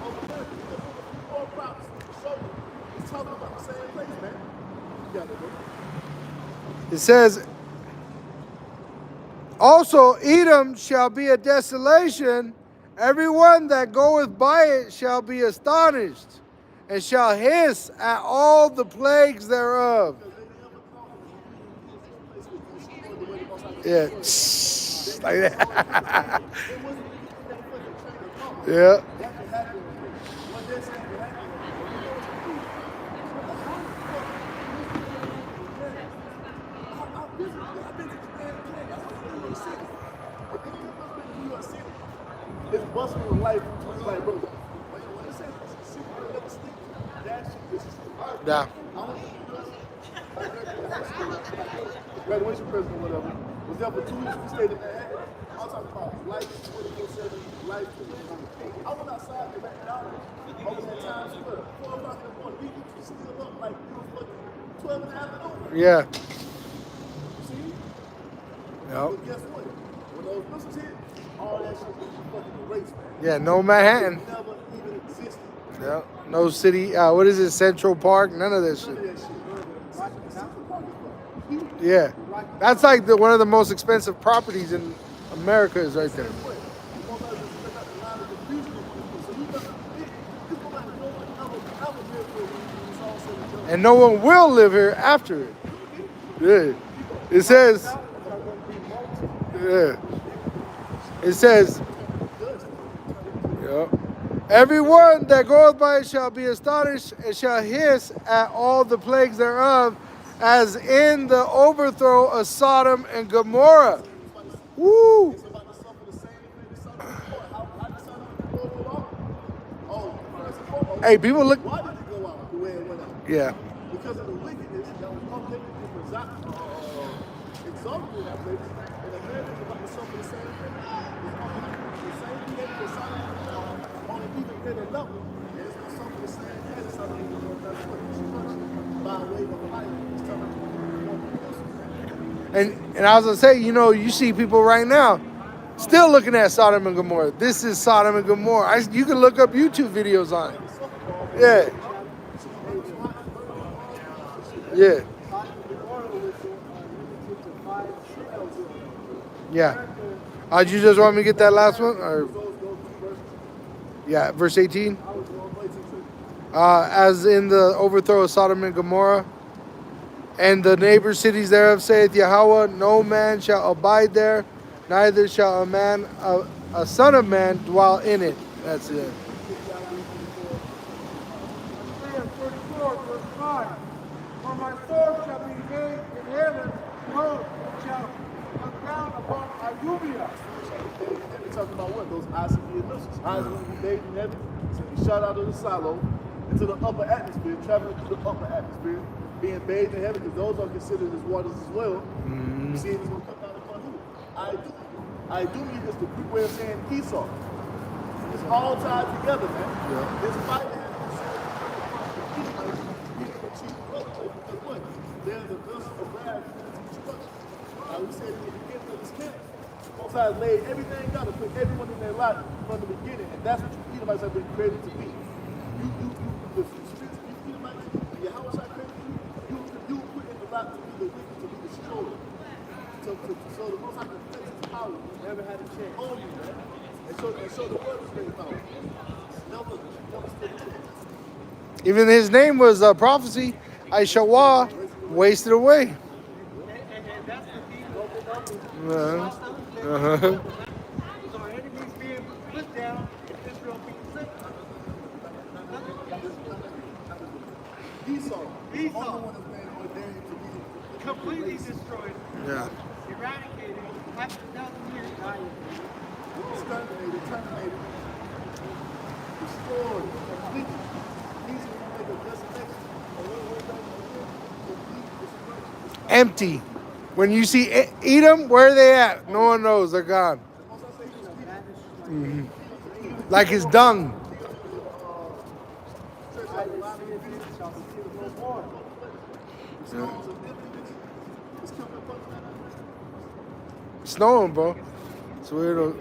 S2: of America. You look at the four prophets to show you. It's talking about the same place, man. You got it, bro.
S1: It says, also Edom shall be a desolation. Everyone that goeth by it shall be astonished, and shall hiss at all the plagues thereof. Yeah. Like that. Yeah.
S2: It's busting with life. It's like, bro, when it says secret never sleep, that shit is true.
S1: Yeah.
S2: Graduation present or whatever. Was there for 2 weeks we stayed in Manhattan. I'm talking about life 24/7, life 24/7. I went outside to McDonald's over that Times Square. 4 o'clock in the morning. We was still up like it was fucking 12 in the afternoon.
S1: Yeah.
S2: You see?
S1: Yep.
S2: But guess what? When those missiles hit, all that shit was fucking erased, man.
S1: Yeah, no Manhattan.
S2: It never even existed.
S1: Yep. No city. What is it? Central Park? None of that
S2: None
S1: shit.
S2: of that shit. Central Park is fucking huge.
S1: Yeah. That's like one of the most expensive properties in America is right there. And no one will live here after it. Yeah. It says, yeah. It says, yeah. Everyone that goeth by it shall be astonished and shall hiss at all the plagues thereof, as in the overthrow of Sodom and Gomorrah. Woo! Hey, people look.
S2: Why did it go out the way it went out?
S1: Yeah.
S2: Because of the wickedness that was uplifted and exalted in that place. And America is about to suffer the same thing. The same behavior as Sodom and Gomorrah on an even greater level. And it's going to suffer the same thing as Sodom and Gomorrah. That's what destruction by way of life is telling you.
S1: And I was gonna say, you know, you see people right now still looking at Sodom and Gomorrah. This is Sodom and Gomorrah. You can look up YouTube videos on it. Yeah. Yeah. Yeah. You just want me to get that last one? Or? Yeah, verse 18. As in the overthrow of Sodom and Gomorrah, and the neighbor cities thereof, saith Yahweh, no man shall abide there, neither shall a son of man dwell in it. That's it.
S4: Isaiah 34, verse 5. For my sword shall be made in heaven, no shall come down upon Idumea.
S2: They're talking about what? Those ICBM missiles. Eyes will be made in heaven, so be shot out of the silo into the upper atmosphere, traveling through the upper atmosphere, being bathed in heaven, because those are considered as waters as well. You see, it's going to come down upon who? Idumea is the Greek way of saying Esau. It's all tied together, man. Yeah. This fight has been said because what? There's a vessel of wrath to destruction. Like we said in the beginning of this camp, both sides laid everything down to put everyone in their life from the beginning, and that's what you Edomites have been created to be. The spirits of you Edomites, Yahweh shall create you put in the lot to be the wicked, to be destroyed. So the most I can fix his power. Never had a chance. On you, man. And so the word was very powerful. Never stood true.
S1: Even his name was prophecy. Aishawah, wasted away.
S3: And that's the thing, open
S1: Uh-huh.
S3: So our enemies being put down, Israel being saved.
S2: Esau, the only one that's been ordained to be
S3: Completely destroyed,
S1: Yeah.
S3: eradicated, after 1,000 years dying.
S2: exterminated, terminated, destroyed, completely. He's going to make a desolation. A little way down the complete destruction.
S1: Empty. When you see Edom, where are they at? No one knows. They're gone. Like his dung. Snowing, bro. It's weird.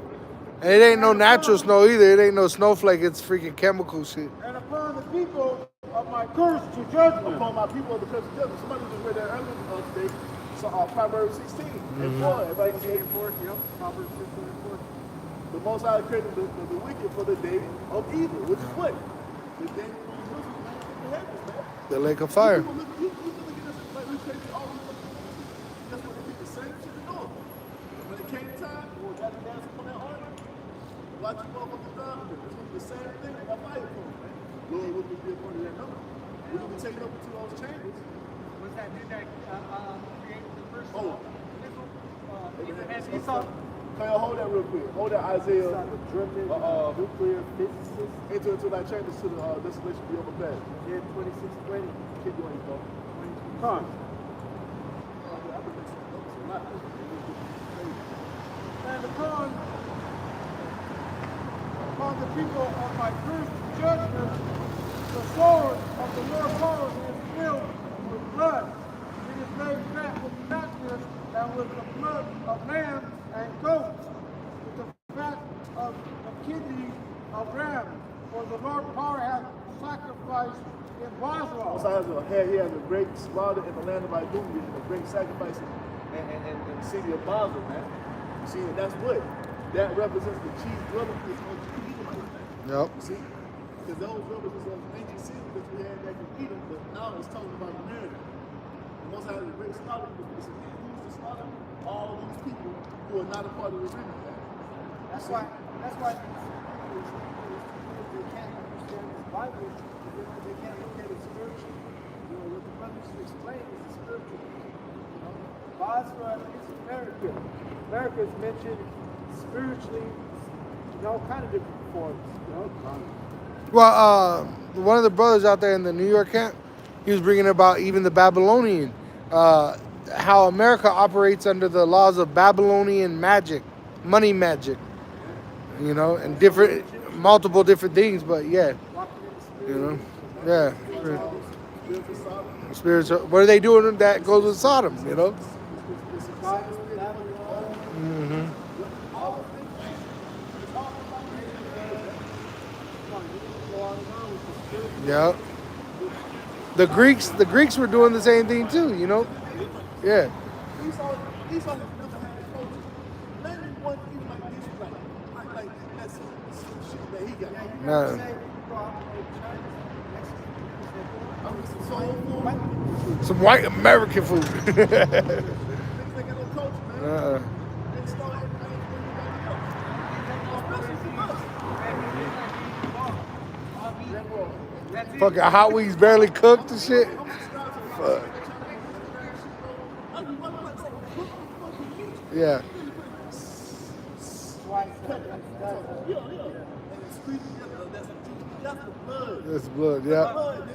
S1: And it ain't no natural snow either. It ain't no snowflake. It's freaking chemical shit.
S4: And upon the people of my curse to judgment.
S2: Upon my people of the curse of judgment. Somebody just read that earlier today. So Proverbs 16 and 4. Everybody can say it for it.
S3: Yep, Proverbs 16 and 4.
S2: The Most High created the wicked for the day of evil, which is what? The day when the heavens, man.
S1: The lake of fire.
S2: You can look at this like we created all these fucking things. That's what they did the same shit to do. When it came time, or that dance upon that army, watch you motherfuckers down. It's going to be the same thing. They got fire for man. Lord, what would be a part of that number? We're going to be taken up into those chambers.
S3: Was that dude that created the first
S2: Abraham,
S3: Esau?
S2: Can you hold that real quick? Hold that Isaiah.
S3: Nuclear physicist.
S2: Into that chambers to the desolation beyond the past.
S3: Yeah, 2620.
S2: Keep going, bro.
S4: Come. the people of my first judgment, the sword of the Lord God is filled with blood. It is made fat with fatness and with the blood of lambs and goats, with the fat of the kidneys of rams. For the Lord power hath sacrificed in Bosra.
S2: He has a great slaughter in the land of Idumea and a great sacrifice in the city of Basel, man. See, that's what? That represents the chief dwelling place of the Edomites, man.
S1: Yep.
S2: See? Because those represents those ancient cities that we had back in Edom, but now it's talking about America. The Most High has a great slaughter. Who's the slaughter? All these people who are not a part of the remnant, man.
S3: That's why they can't understand this Bible because they can't look at it spiritually. You know, what the brothers explain is the spiritual. You know, Basra is America. America is mentioned spiritually in all kind of different forms. You know.
S1: Well, one of the brothers out there in the New York camp, he was bringing about even the Babylonian, how America operates under the laws of Babylonian magic, money magic, you know, and multiple different things, but yeah, you know, yeah. Spiritual. What are they doing that goes with Sodom, you know? Mm-hmm. Yeah. The Greeks were doing the same thing too, you know? Yeah.
S2: Esau never had a culture. None of one thing like this, like that's some shit that he got.
S1: No.
S2: Some soul food.
S1: Some white American food.
S2: Niggas ain't got no culture, man.
S1: Uh-uh.
S2: They start everything
S1: Fucking Hot Wings barely cooked and shit. Fuck. Yeah. That's blood, yeah.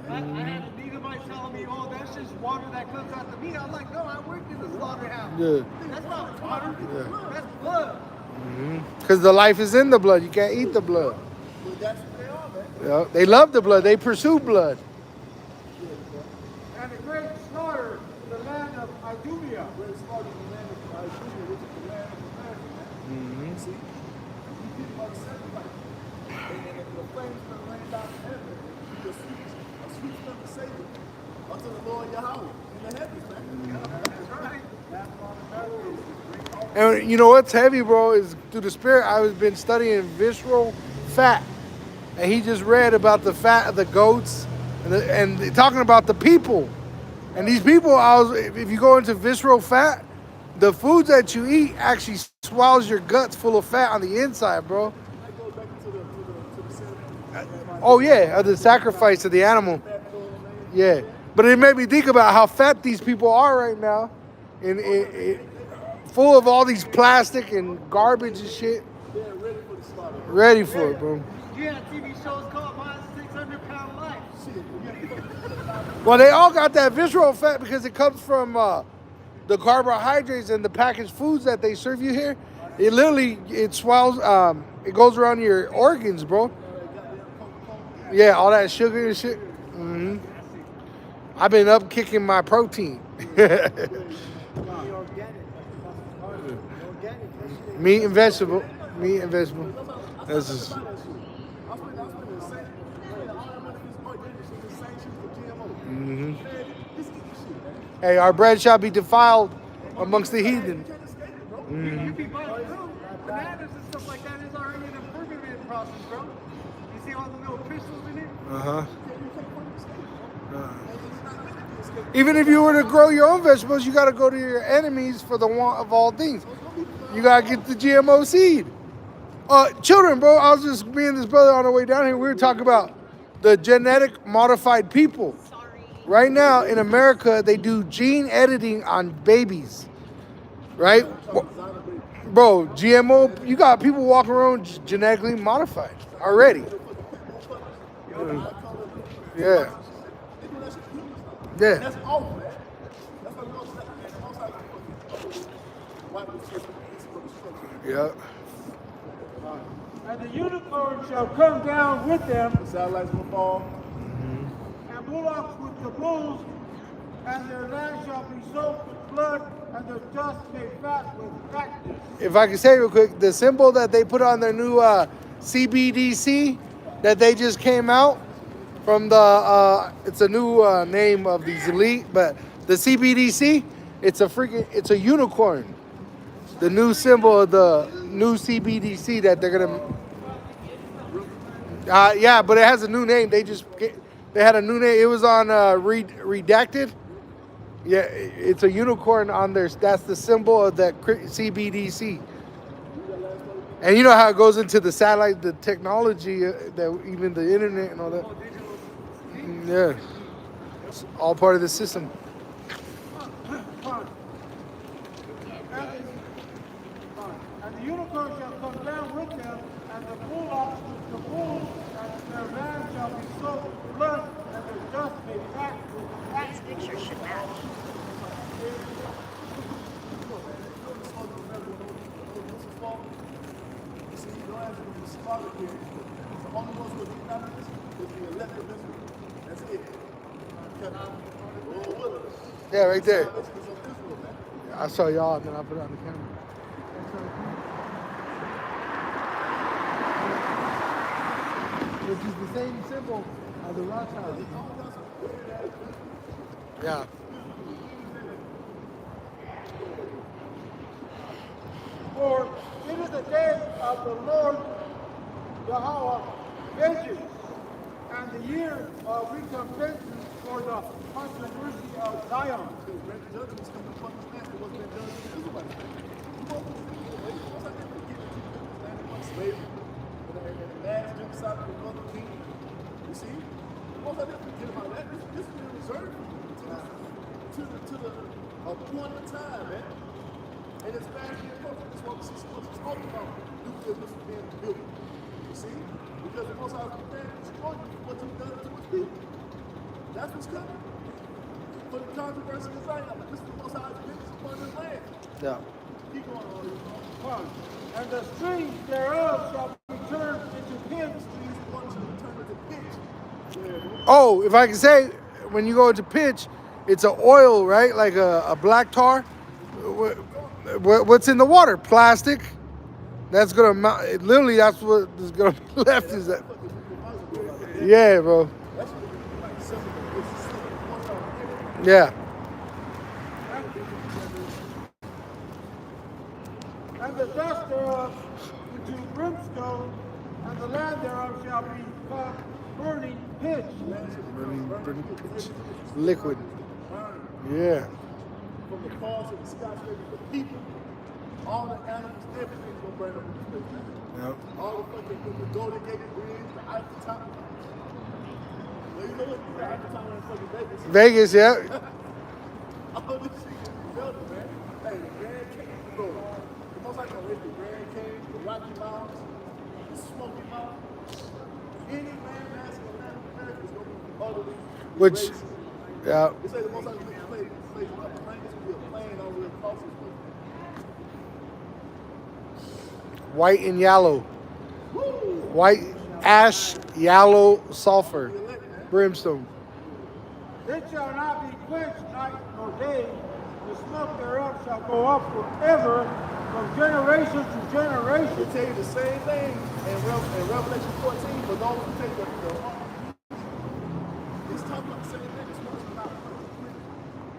S4: I had a Edomite telling me, oh, that's just water that comes out the meat. I'm like, no, I worked in the slaughterhouse.
S1: Yeah.
S4: That's not water.
S1: Yeah.
S4: That's blood.
S1: Because the life is in the blood. You can't eat the blood. Yeah. They love the blood. They pursue blood.
S4: And the great slaughter in the land of Idumea.
S2: Great slaughter in the land of Idumea, which is the land of America, man. See? You people are sacrifice. And the flames going to rain down from heaven. A sweet smell of Savior unto the Lord Yahweh in the heavens, man.
S1: And you know what's heavy, bro, is through the Spirit, I've been studying visceral fat. And he just read about the fat of the goats and talking about the people. And these people, if you go into visceral fat, the foods that you eat actually swallows your guts full of fat on the inside, bro.
S2: That goes back into the
S1: Oh, yeah, of the sacrifice of the animal. Yeah. But it made me think about how fat these people are right now. Full of all these plastic and garbage and shit.
S2: They're ready for the slaughter.
S1: Ready for it, bro.
S4: You had TV shows called My 600-Pound Life.
S1: Well, they all got that visceral fat because it comes from the carbohydrates and the packaged foods that they serve you here. It literally, it swells, it goes around your organs, bro. Yeah, all that sugar and shit. Mm-hmm. I've been up kicking my protein. Meat and vegetable. Meat and vegetable. That's just... Mm-hmm. Hey, our bread shall be defiled amongst the heathen.
S4: You be buying food, bananas and stuff like that is already in a fermented process, bro. You see all the little crystals in it?
S1: Uh-huh. Even if you were to grow your own vegetables, you got to go to your enemies for the want of all things. You got to get the GMO seed. Children, bro, I was just, me and this brother on our way down here, we were talking about the genetic modified people. Right now in America, they do gene editing on babies, right? Bro, GMO, you got people walking around genetically modified already. Yeah. Yeah.
S2: That's all, man. That's what
S1: Yeah.
S4: And the unicorn shall come down with them,
S2: The satellites will fall.
S4: and bullocks with the bulls, and their land shall be soaked with blood, and their dust made fat with fatness.
S1: If I can say real quick, the symbol that they put on their new CBDC that they just came out from the, it's a new name of these elite, but the CBDC, it's a unicorn. The new symbol of the new CBDC that they're gonna, yeah, but it has a new name. They had a new name. It was on redacted. Yeah, it's a unicorn on there. That's the symbol of that CBDC. And you know how it goes into the satellite, the technology, that even the internet and all that. Yeah, it's all part of the system.
S4: And the unicorn shall come down with them, and the bullocks with the bulls, and their land shall be soaked with blood, and their dust made fat with fatness.
S7: These pictures should match.
S2: You see, you don't have to be smart here. The only ones who are getting out of this is the elected Israel. That's it.
S1: Yeah, right there. I saw y'all, and then I put it on the camera. Which is the same symbol of the Rothschild. Yeah.
S4: For it is the day of the Lord Yahweh vengeance, and the year of recompense for the controversy of Zion.
S2: Judgment's coming upon this land for what's been done to the Israelites. You won't believe it. Once I get to get into slavery, and the last genocide of the Northern Kingdom, you see? Once I get to forget about that, this is reserved to the appointed time, man. And it's fast and approaching. That's what we're talking about. Nuclear missiles being built. You see? Because the Most High is preparing to destroy you for what you've done to his people. That's what's coming. For the controversy of Zion, this is the Most High's business upon this land.
S1: Yeah.
S2: Keep going, all you.
S4: And the streams thereof shall be turned into pits.
S2: These ones will turn into pitch. Yeah,
S1: Oh, if I can say, when you go into pitch, it's an oil, right? Like a black tar. What's in the water? Plastic. That's gonna mount. Literally, that's what is gonna be left. Is that? Yeah, bro. Yeah.
S4: And the dust thereof into brimstone, and the land thereof shall be called burning pitch.
S1: Liquid. Yeah.
S2: From the cause of the skyscraper, the people, all the animals, everything's gonna burn up in this place, man.
S1: Yep.
S2: All the fucking the Golden Gate Bridge, the Eiffel Tower. Well, you know what? The Eiffel Tower in fucking Vegas.
S1: Vegas, yeah.
S2: All this shit is building, man. Hey, the Grand Canyon, bro. The most I can rate the Grand Canyon, the Rocky Mountains, the Smoky Mountains. Any landmass in Latin America is gonna be utterly
S1: Which,
S2: racist.
S1: yeah.
S2: They say the most I can play up the plane is gonna be a plane all the way across this place.
S1: White and yellow.
S2: Woo!
S1: White ash, yellow sulfur, brimstone.
S4: It shall not be quenched night nor day. The smoke thereof shall go up forever, from generation to
S2: They
S4: generation.
S2: tell you the same thing in Revelation 14, but those who take the it's talking about the same thing. It's talking about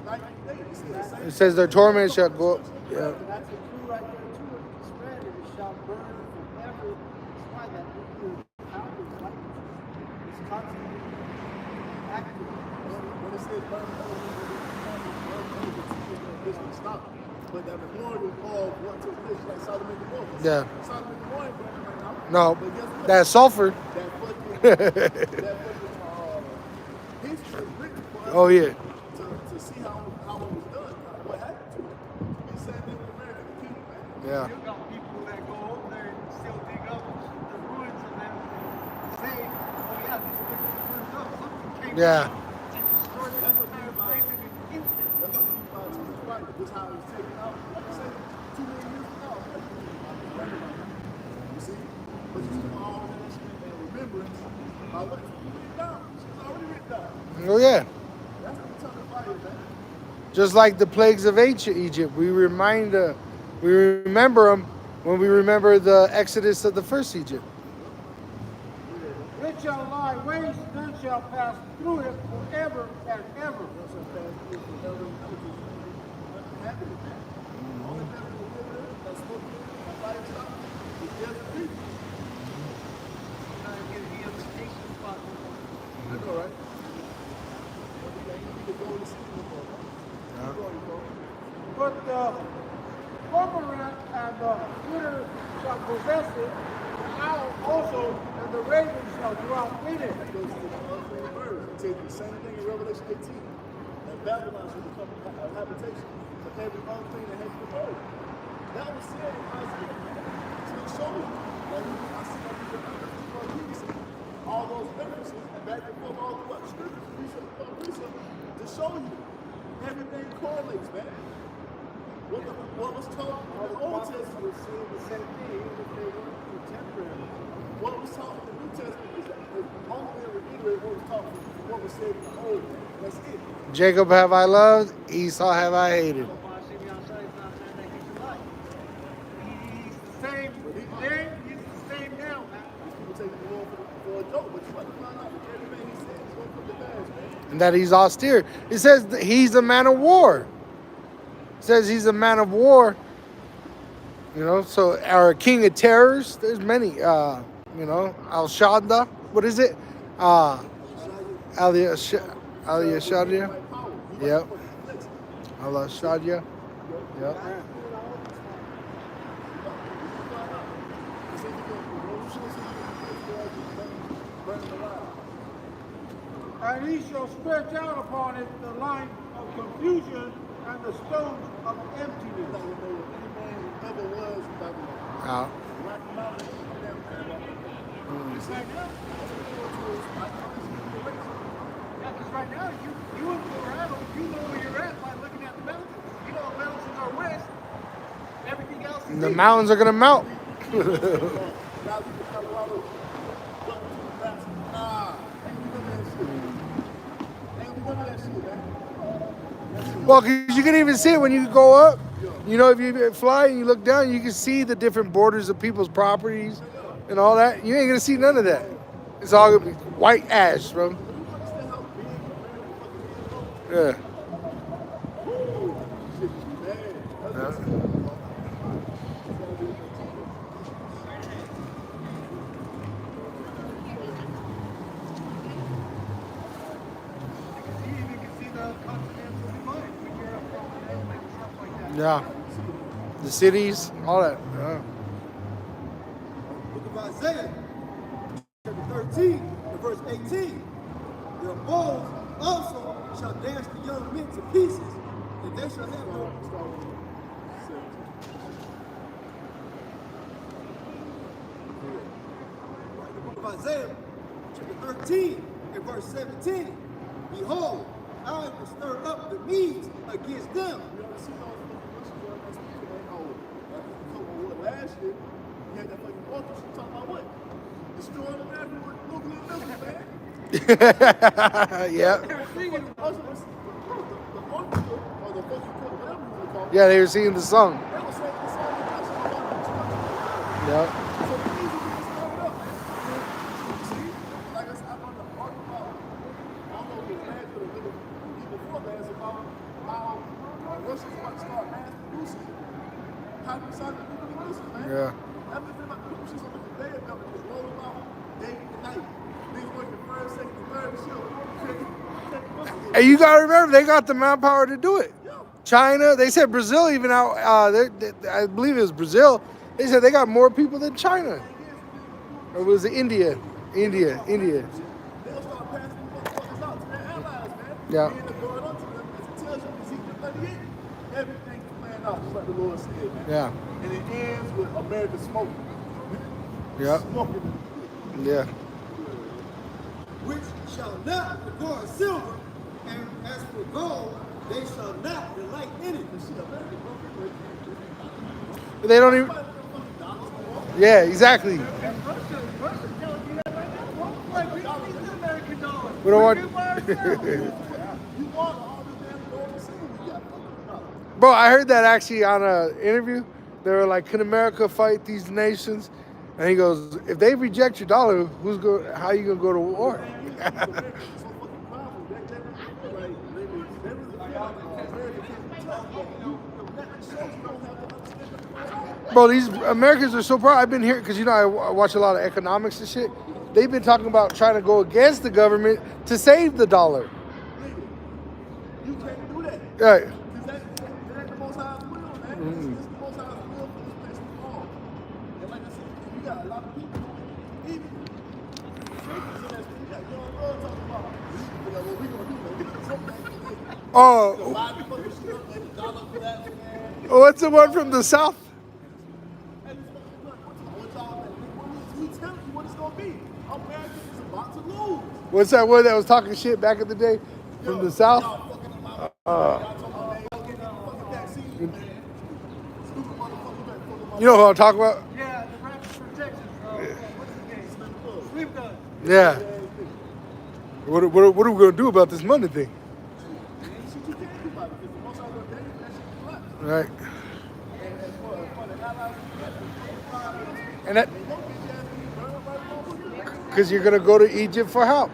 S2: night and day. It says the same
S1: It says their torment shall go up. Yeah.
S3: That's the clue right there too. It's spread and it shall burn forever. That's why that nuclear power is like it's constantly active.
S2: when it says burn, this will stop. But that memorial of what took place, like Sodom and Gomorrah.
S1: Yeah.
S2: Sodom and Gomorrah ain't burning right now.
S1: No,
S2: But guess what?
S1: that sulfur.
S2: That fucking history is written for us
S1: Oh yeah.
S2: to see how it was done, what happened to it. It's the same thing with America, the people, man.
S1: Yeah.
S4: You got people that go over there and still dig up the ruins of them and say, oh yeah, this place was burned up. Something came
S1: Yeah.
S4: down and destroyed the entire place in an instant.
S2: That's what people about to the right. This is how it was taken out. Like I said, 2 million years ago. You see? But she's doing all of that shit in remembrance by what she written down. She's already written down.
S1: Oh yeah.
S2: That's the eternal fire, man.
S1: Just like the plagues of ancient Egypt, we remember them when we remember the exodus of the first Egypt.
S4: It shall lie waste, none shall pass through it forever and ever. But the cormorant and the flitter shall possess it, the owl also, and the raven shall dwell in it.
S2: That goes to the unclean birds. It tells you the same thing in Revelation 18. That Babylon should become a habitation for every unclean and hateful bird. That was said in Isaiah. So it shows you. Like, I see that previously. All those references and back and forth all throughout the scriptures, precept, to show you everything correlates, man. What was taught in the Old Testament
S3: was saying the same thing, even if they weren't contemporary.
S2: what was taught in the New Testament is only reiterate what was taught from what was said in the Old. That's it.
S1: Jacob have I loved, Esau have I hated.
S4: He's the same then, he's the same now, man.
S2: People take the Lord for a joke, but you have to find out that everything he said is going to come to pass, man.
S1: And that he's austere. It says that he's a man of war. It says he's a man of war. You know, so our king of terrors, there's many, you know, Al-Shadda, what is it? Al-Shadda. Yep. Al-Shadda. Yep.
S4: And he shall stretch out upon it the line of confusion and the stones of emptiness.
S1: Out.
S4: Yeah, because right now, you in Colorado, you know where you're at by looking at the mountains. You know the mountains are west. Everything else is
S1: The
S4: east.
S1: mountains are going to melt. Well, because you can even see it when you go up. You know, if you fly and you look down, you can see the different borders of people's properties and all that. You ain't going to see none of that. It's all going to be white ash, bro. Yeah.
S4: You even can see the continental divide when you're up on the hill and stuff like that.
S1: Yeah. The cities, all that. Yeah.
S5: Book of Isaiah, chapter 13, and verse 18. Their bows also shall dash the young men to pieces, and they shall have no. The book of Isaiah, chapter 13, and verse 17. Behold, I will stir up the Medes against them.
S2: Last year, you had that fucking orchestra talking about what? Destroying America with nuclear missiles, man.
S1: Yeah.
S2: The orchestra, or the fucking whatever you want to call it,
S1: Yeah, they were singing the song.
S2: they were saying the same thing.
S1: Yeah.
S2: So the things are being started up, man. See? Like I said, I wanted to talk about, I don't know if it was last year or the year before last, about how Russia's about to start mass producing hypersonic nuclear missiles, man.
S1: Yeah.
S2: I've been thinking about the nuclear missiles on the conveyor belt that just roll them out day and night. Niggas working first, second, and third shift.
S1: And you got to remember, they got the manpower to do it. China, they said Brazil even out, I believe it was Brazil, they said they got more people than China. Or was it India? India.
S2: They'll start passing these motherfuckers out to their allies, man.
S1: Yeah.
S2: And they're going up to them, as it tells you in Ezekiel 38, everything's planned out, just like the Lord said, man.
S1: Yeah.
S2: And it ends with America smoking.
S1: Yeah.
S2: Smoking.
S1: Yeah.
S5: Which shall not require silver, and as for gold, they shall not delight in it.
S1: They don't even. Yeah, exactly. We don't want.
S2: You want all the damn gold and silver we got. Fuck about.
S1: Bro, I heard that actually on an interview. They were like, "Can America fight these nations?" And he goes, "If they reject your dollar, who's go? How you gonna go to war?"
S2: Americans are so fucking powerful. They really feel like America can't be tough, but that shows you don't have to understand what's going on.
S1: Bro, these Americans are so proud. I've been here because I watch a lot of economics and shit. They've been talking about trying to go against the government to save the dollar.
S2: You can't do that.
S1: Right.
S2: Because that ain't the most high's will, man. It's the most high's will for this place to fall. And like I said, you got a lot of people, even shakers in that street. You got young girls talking about, what we gonna do, man. We gonna come back today.
S1: Oh,
S2: Buy the fucking shit up, make a dollar for that, man.
S1: what's the one from the south?
S2: And it's fucking look, what y'all, we telling you what it's gonna be. America is about to lose.
S1: What's that one that was talking shit back in the day from the south?
S2: Y'all fucking about, y'all talking about, man, y'all getting the fucking vaccine, man. Stupid motherfucker,
S1: You know who I'm talking about?
S3: Yeah, the rapid protection, bro. What's the game? Sleep gun.
S1: Yeah. What are we gonna do about this money thing? Right. And that, because you're gonna go to Egypt for help.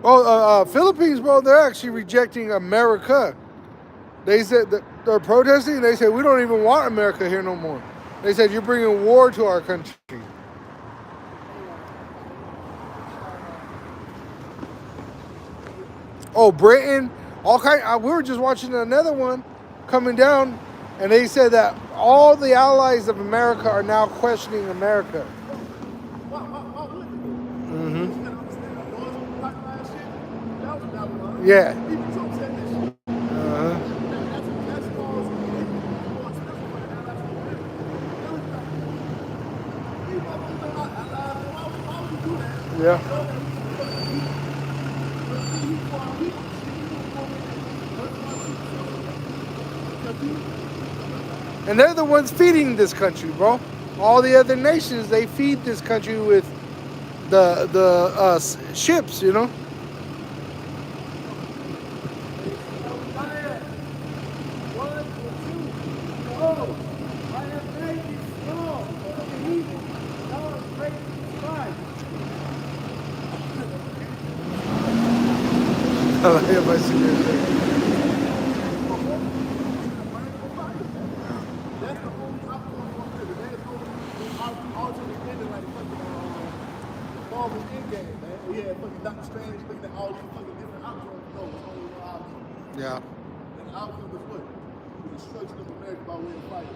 S1: Oh, Philippines, bro, they're actually rejecting America. They said that they're protesting. They said we don't even want America here no more. They said you're bringing war to our country. Oh, Britain, all kind. We were just watching another one coming down, and they said that all the allies of America are now questioning America. Yeah. Yeah. And they're the ones feeding this country, bro. All the other nations, they feed this country with the ships, you know. I like it, my signature.
S2: That's the only outcome from here. There's no alternate ending like fucking Marvel Endgame, man. We had fucking Doctor Strange looking at all these fucking different outcomes. No, it's only one outcome.
S1: Yeah.
S2: And the outcome is what? The destruction of America by way of fire.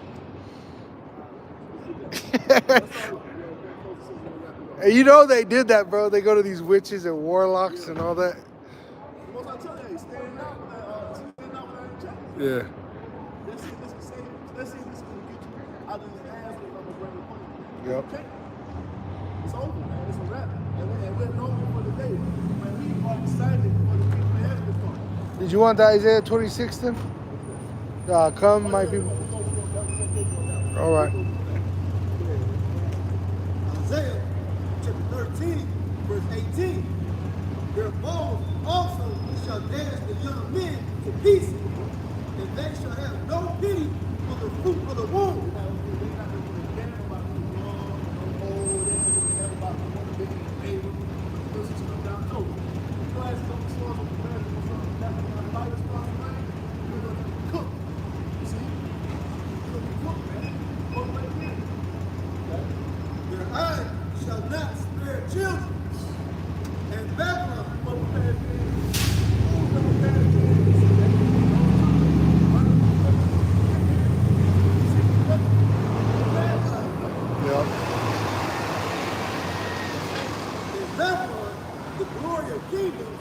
S1: And you know they did that, bro. They go to these witches and warlocks and all that.
S2: Most I tell you, stand out with that check.
S1: Yeah.
S2: Let's see if this can get you out of this ass with a brand new point.
S1: Yep.
S2: Okay? It's over, man. It's a wrap. And we're known for the day. Man, we are excited for the people that have to come.
S1: Did you want the Isaiah 26 then? Come, my people. All right.
S5: Isaiah chapter 13, verse 18. Their bones also shall dash the young men to pieces, and they shall have no pity for the fruit of the womb. Their eyes shall not spare children, and Babylon
S1: Yep.
S5: In Babylon, the glory of kingdoms,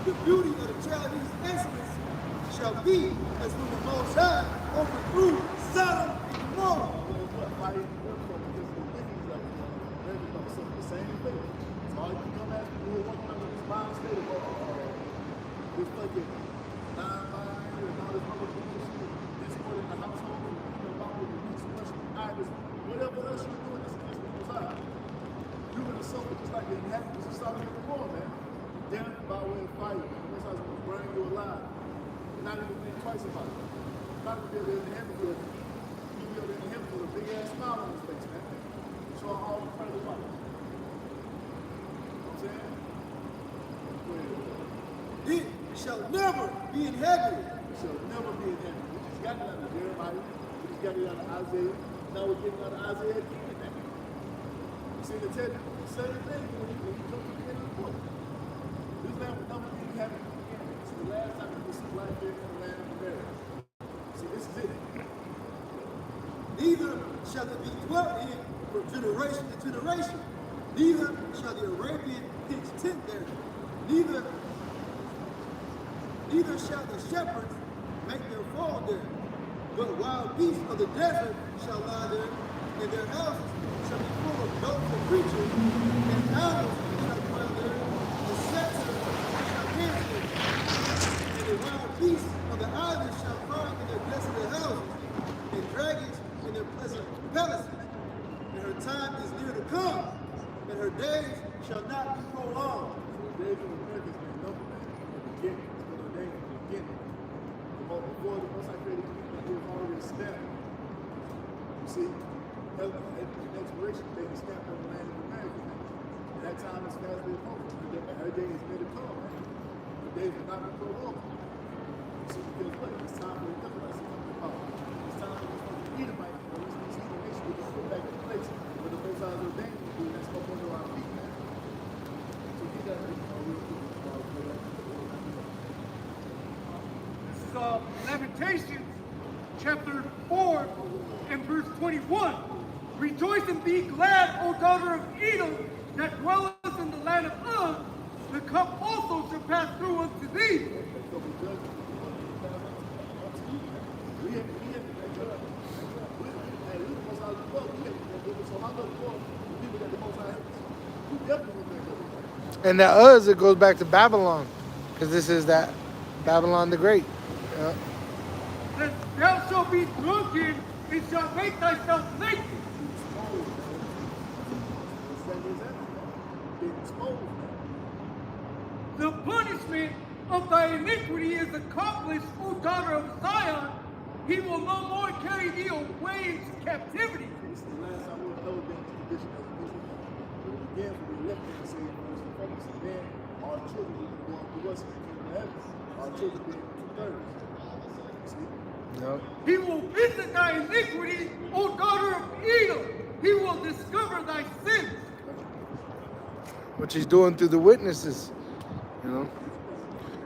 S5: the beauty of the Chaldees' excellence, shall be as when the Most High overthrew Sodom and Gomorrah.
S2: The same thing. So all you come at me who are working under this mind state of this fucking 9-5 and all this other bullshit, discord in the household. nice about it. Not to be able to in heaven with you be able to in heaven with a big ass smile on his face, man. So all the credit about it. You know what I'm saying? Go ahead.
S5: It shall never be inhabited.
S2: It shall never be in heaven. We just got it out of Jeremiah. We just got it out of Isaiah. Now we're getting out of Isaiah again, man. You see the text, the same thing when you come to the end of the book. This land will never be inhabited again. This is the last time you will see life there in the land of America. See, this is it.
S5: Neither shall it be dwelt in from generation to generation. Neither shall the Arabian pitch tent there. Neither shall the shepherds make their fall there. But wild beasts of the desert shall lie there, and their houses shall be full of goats and creatures, and owls shall dwell there, and censers shall dance there. And the wild beasts of the islands shall cry in their desolate houses, and dragons in their pleasant palaces. And her time is near to come, and her days shall not be prolonged.
S2: The days of America has been numbered, man. From the beginning. It's been ordained from the beginning. Before the Most High created the people, he was already stamped. You see, at the expiration date is stamped on the land of America, man. And that time is fastly approaching. Her day is near to come, man. The days will not be prolonged. You see, because what? It's time for the Israelites to come to power. It's time for the Edomites, or this heathen nation to be put back in place where the Most High is ordained to do, and that's up under our feet, man. So get that real quick.
S4: This is Lamentations, chapter 4, and verse 21. Rejoice and be glad, O daughter of Edom, that dwelleth in the land of Uz. The cup also shall pass through unto thee.
S1: And that Uz, it goes back to Babylon, because this is that Babylon the Great. Yeah.
S4: That thou shalt be drunken and shalt make thyself naked. The punishment of thy iniquity is accomplished, O daughter of Zion. He will no more carry thee away into captivity.
S2: This is the last time we'll ever be in this condition as an Israelite. But it begins when we left and say first and foremost, and then our children will be going through us in the kingdom of heaven. Our children being 2/3. See?
S1: Yep.
S4: He will visit thy iniquity, O daughter of Edom. He will discover thy sins.
S1: Which he's doing through the witnesses. You know.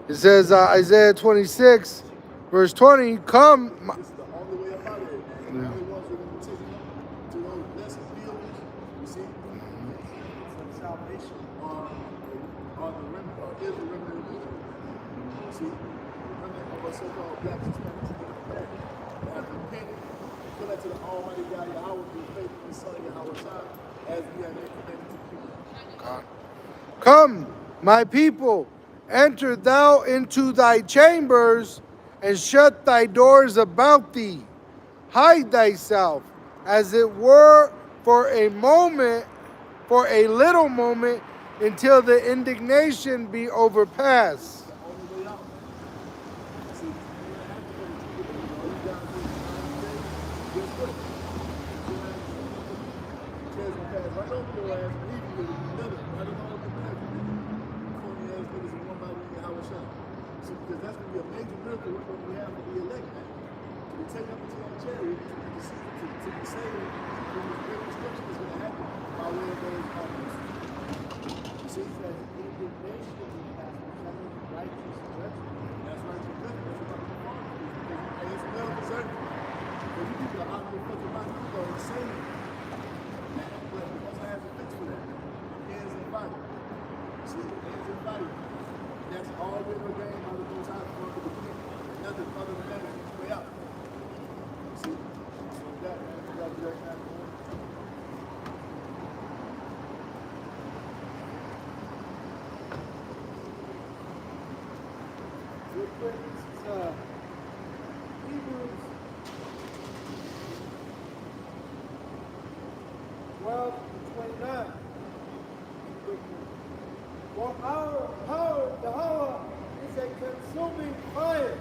S1: It says Isaiah 26, verse 20, come.
S2: This is the only way about it, man. The only ones who are going to take you to those blessed fields, you see, salvation are the remnant, or is the remnant of Israel. You see, the remnant of our so-called black Hispanics that have repented, feel that to the Almighty God, Yahweh, through faith in His Son, Yahweh Shai, as we have implemented to the people.
S1: Come, my people, enter thou into thy chambers, and shut thy doors about thee. Hide thyself, as it were for a moment, for a little moment, until the indignation be overpassed.
S2: The only way out, man. See, you don't have to go to the people. All you got to do is guess what? The chairs will pass right over your ass, and leave you with nothing. Right along with the back. Corny ass niggas in one by one in Howard Shop. See, because that's going to be a major miracle when we have to be elected. To be taken up into our chariot to be saved from the great destruction that's going to happen by way of those officers. You see?
S3: Says indignation will pass, becoming righteous judgment.
S2: That's right, you're good. That's what I'm talking about. And it's well deserved. Because you people are out here fucking my people are insane. But also has a fix for that. Hands and body. See, hands and body. That's all been ordained by the Most High from the beginning. Nothing other than that is way out. See? So that, man, you gotta do that kind of thing.
S3: Real quick, this is Hebrews 12:29. For our power, Yahweh, is a consuming fire.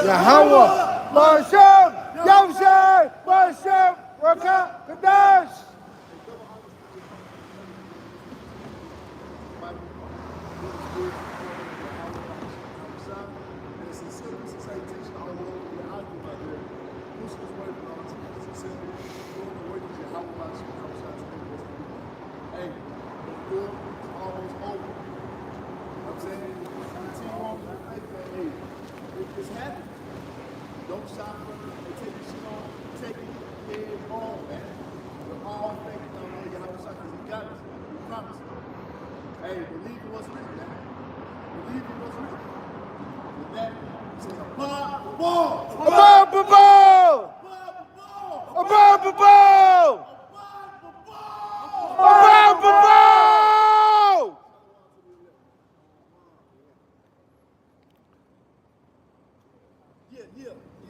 S1: Yahweh, Bashem, Yahweh, Bashem, Raka, Kadash.
S2: Hey, the war is almost over. I'm saying, continue on with the faith, man. Hey, it's happening. Don't stop, brother. Hey, take your shit on. Take it head on, man. We're all thinking on the Yahweh Shah because he got us. We promise. Hey, believe in what's written, man. Believe in what's written. With that, he says, above the ball.
S1: Above the ball!
S2: Above the ball.
S1: Above the ball! Above the ball!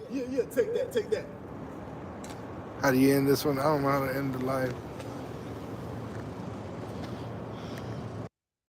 S2: Yeah, take that.
S1: How do you end this one? I don't know how to end the live.